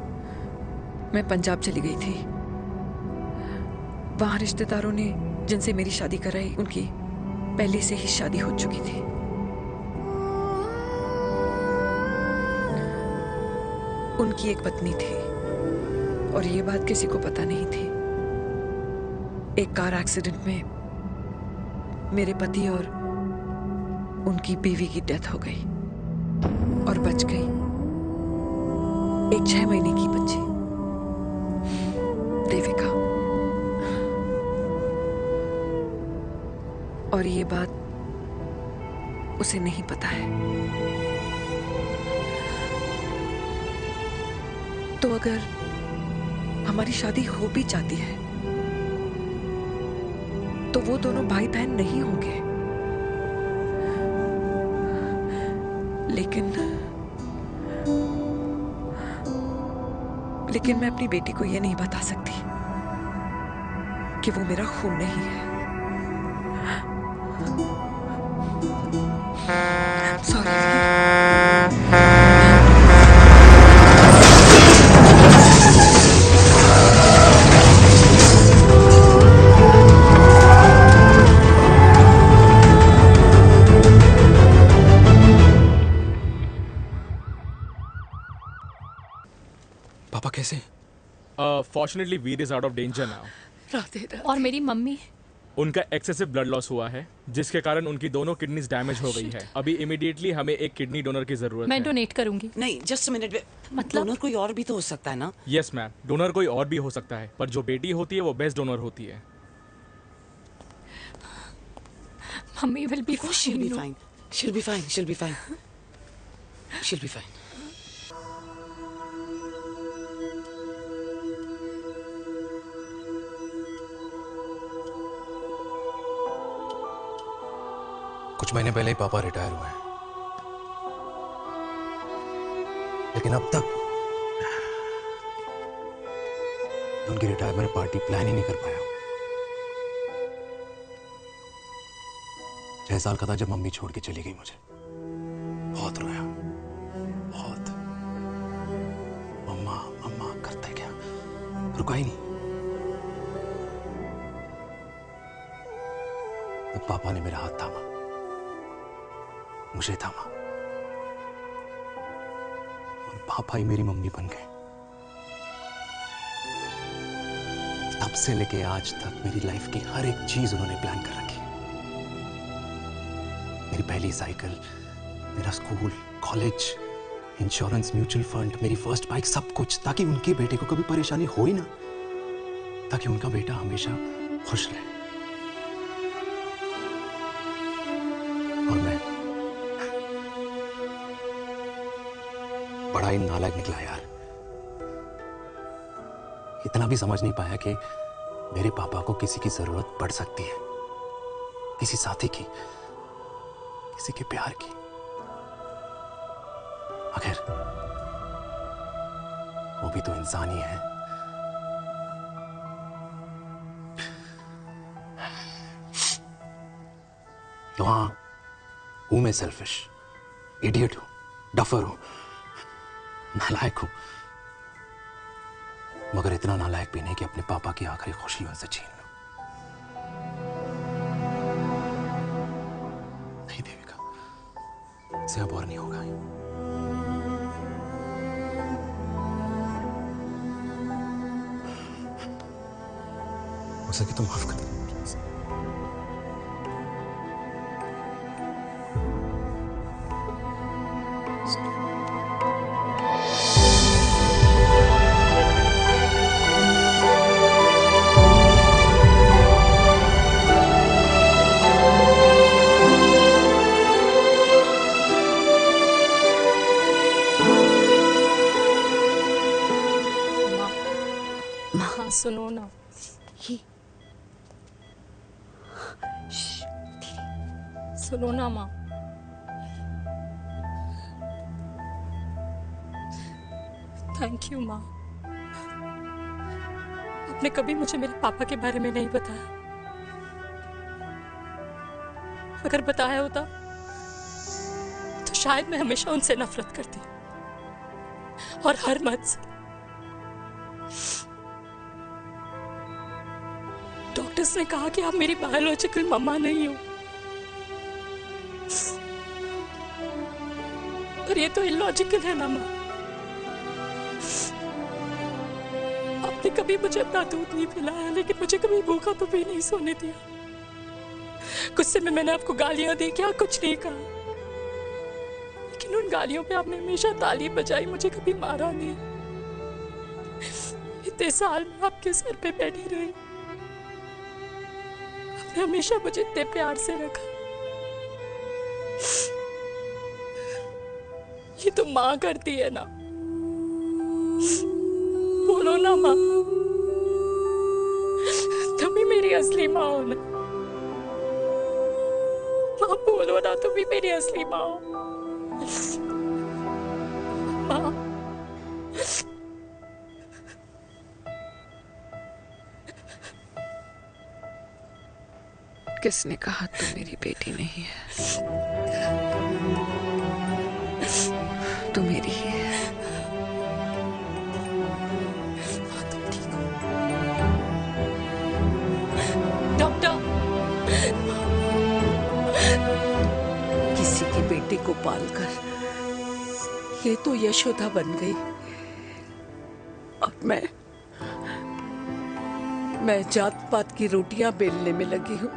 मैं पंजाब चली गई थी। वहां रिश्तेदारों ने जिनसे मेरी शादी कराई, उनकी पहले से ही शादी हो चुकी थी। उनकी एक पत्नी थी और ये बात किसी को पता नहीं थी। एक कार एक्सीडेंट में मेरे पति और उनकी बीवी की डेथ हो गई और बच गई एक 6 महीने की बच्ची, देविका। और ये बात उसे नहीं पता है। तो अगर हमारी शादी हो भी जाती है तो वो दोनों भाई बहन नहीं होंगे। लेकिन मैं अपनी बेटी को ये नहीं बता सकती कि वो मेरा खून नहीं है। सॉरी। पापा कैसे? Fortunately Veer is out of danger now. Radhe Radhe. और मेरी मम्मी? उनका एक्सेसिव ब्लड लॉस हुआ है जिसके कारण उनकी दोनों किडनीज डैमेज हो गई है। अभी इमीडिएटली हमें एक किडनी डोनर की जरूरत मैं है। डोनेट करूंगी। नहीं, जस्ट मिनट। मतलब डोनर कोई और भी तो हो सकता है ना? यस मैम, डोनर कोई और भी हो सकता है, पर जो बेटी होती है वो बेस्ट डोनर होती है। Mummy will be she'll be fine. She'll be fine. She'll be fine. She'll be fine. कुछ महीने पहले ही पापा रिटायर हुए हैं, लेकिन अब तक उनकी रिटायरमेंट पार्टी प्लान ही नहीं कर पाया। 6 साल का था जब मम्मी छोड़ के चली गई मुझे। बहुत रोया, रुका ही नहीं। तब पापा ने मेरा हाथ थामा, मुझे थामा, और पापा ही मेरी मम्मी बन गए। तब से लेके आज तक मेरी लाइफ की हर एक चीज उन्होंने प्लान कर रखी। मेरी पहली साइकिल, मेरा school, college, insurance, mutual fund, मेरी फर्स्ट बाइक, सब कुछ, ताकि उनके बेटे को कभी परेशानी हो ही ना, ताकि उनका बेटा हमेशा खुश रहे। और मैं बड़ा ही नालायक निकला यार। इतना भी समझ नहीं पाया कि मेरे पापा को किसी की जरूरत पड़ सकती है, किसी साथी की, किसी के प्यार की। आखिर वो भी तो इंसान ही है। तो हाँ, हूं मैं सेल्फिश, इडियट हूं, डफर हूं, नालायक हूं, मगर इतना नालायक भी नहीं कि अपने पापा की आखिरी खुशी उनसे छीन लूं। नहीं देविका, इससे अब और नहीं होगा। हो सके तो माफ कर दो। हाँ सुनो ना, सुनो ना माँ। थैंक यू माँ, आपने कभी मुझे मेरे पापा के बारे में नहीं बताया। अगर बताया होता तो शायद मैं हमेशा उनसे नफरत करती, और हर मत से। डॉक्टर्स ने कहा कि आप मेरी बायोलॉजिकल मम्मा नहीं हो, पर ये तो इलॉजिकल है ना माँ। आपने कभी मुझे अपना दूध नहीं पिलाया, लेकिन मुझे कभी भूखा तो भी नहीं सोने दिया। गुस्से में मैंने आपको गालियां दी, क्या कुछ नहीं कहा, लेकिन उन गालियों पे आपने हमेशा ताली बजाई, मुझे कभी मारा नहीं। इतने साल में आपके सर पे बैठी रही, आपने हमेशा मुझे इतने प्यार से रखा। ये तो माँ करती है ना, बोलो ना माँ, तुम ही मेरी असली माँ हो ना। माँ बोलो ना, तुम ही मेरी असली माँ हो। माँ किसने कहा तू मेरी बेटी नहीं है? तू मेरी ही है। डॉक्टर, किसी की बेटी को पालकर ये तो यशोदा बन गई, और मैं जात पात की रोटियां बेलने में लगी हूँ।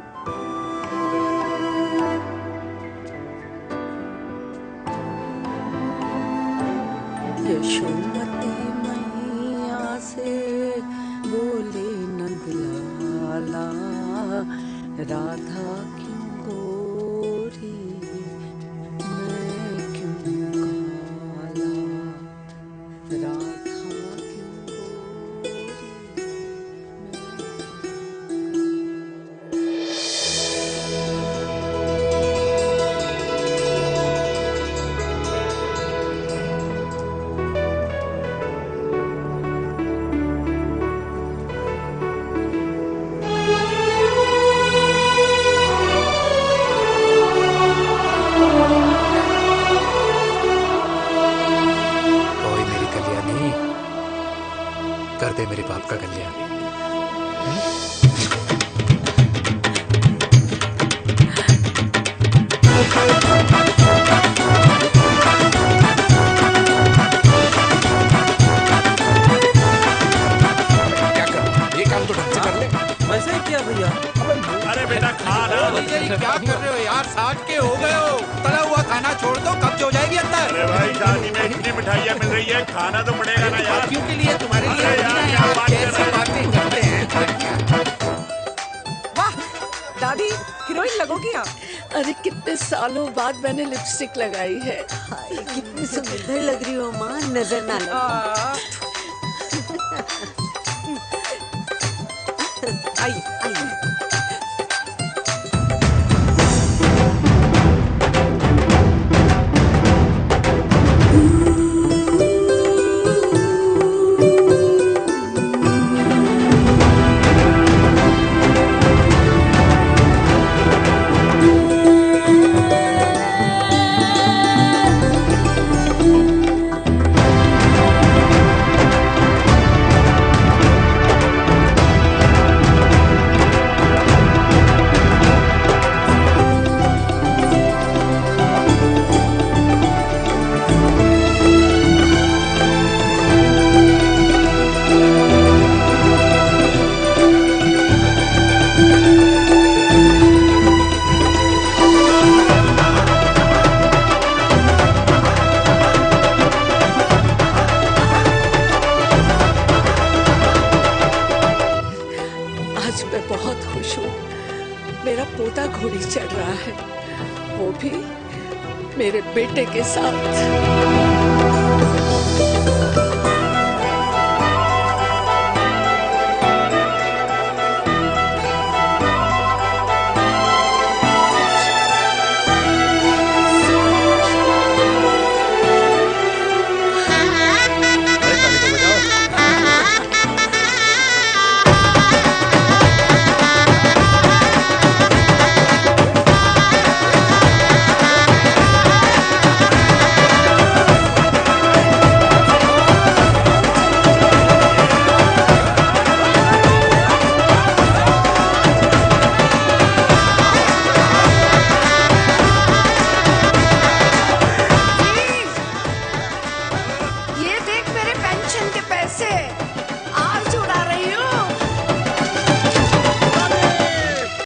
यशोमती मैया से बोले नंदलाला, राधा क्यों गोरी मैं क्यों काला, राधा क्या कर रहे हो यार? 60 के हो गए हो। तला हुआ खाना छोड़ दो, कब्ज हो जाएगी अंदर। अरे भाई शादी में इतनी मिठाइयाँ मिल रही है, खाना तो पड़ेगा ना यार। क्यों के लिए तुम्हारे लिए यार कैसी बातें करते हैं। वाह दादी, हीरोइन लगोगी आप। अरे कितने सालों बाद मैंने लिपस्टिक लगाई है। कितनी सुंदर लग रही हो माँ, नजर ना लगे। आइए आइए। आज मैं बहुत खुश हूँ। मेरा पोता घोड़ी चढ़ रहा है, वो भी मेरे बेटे के साथ।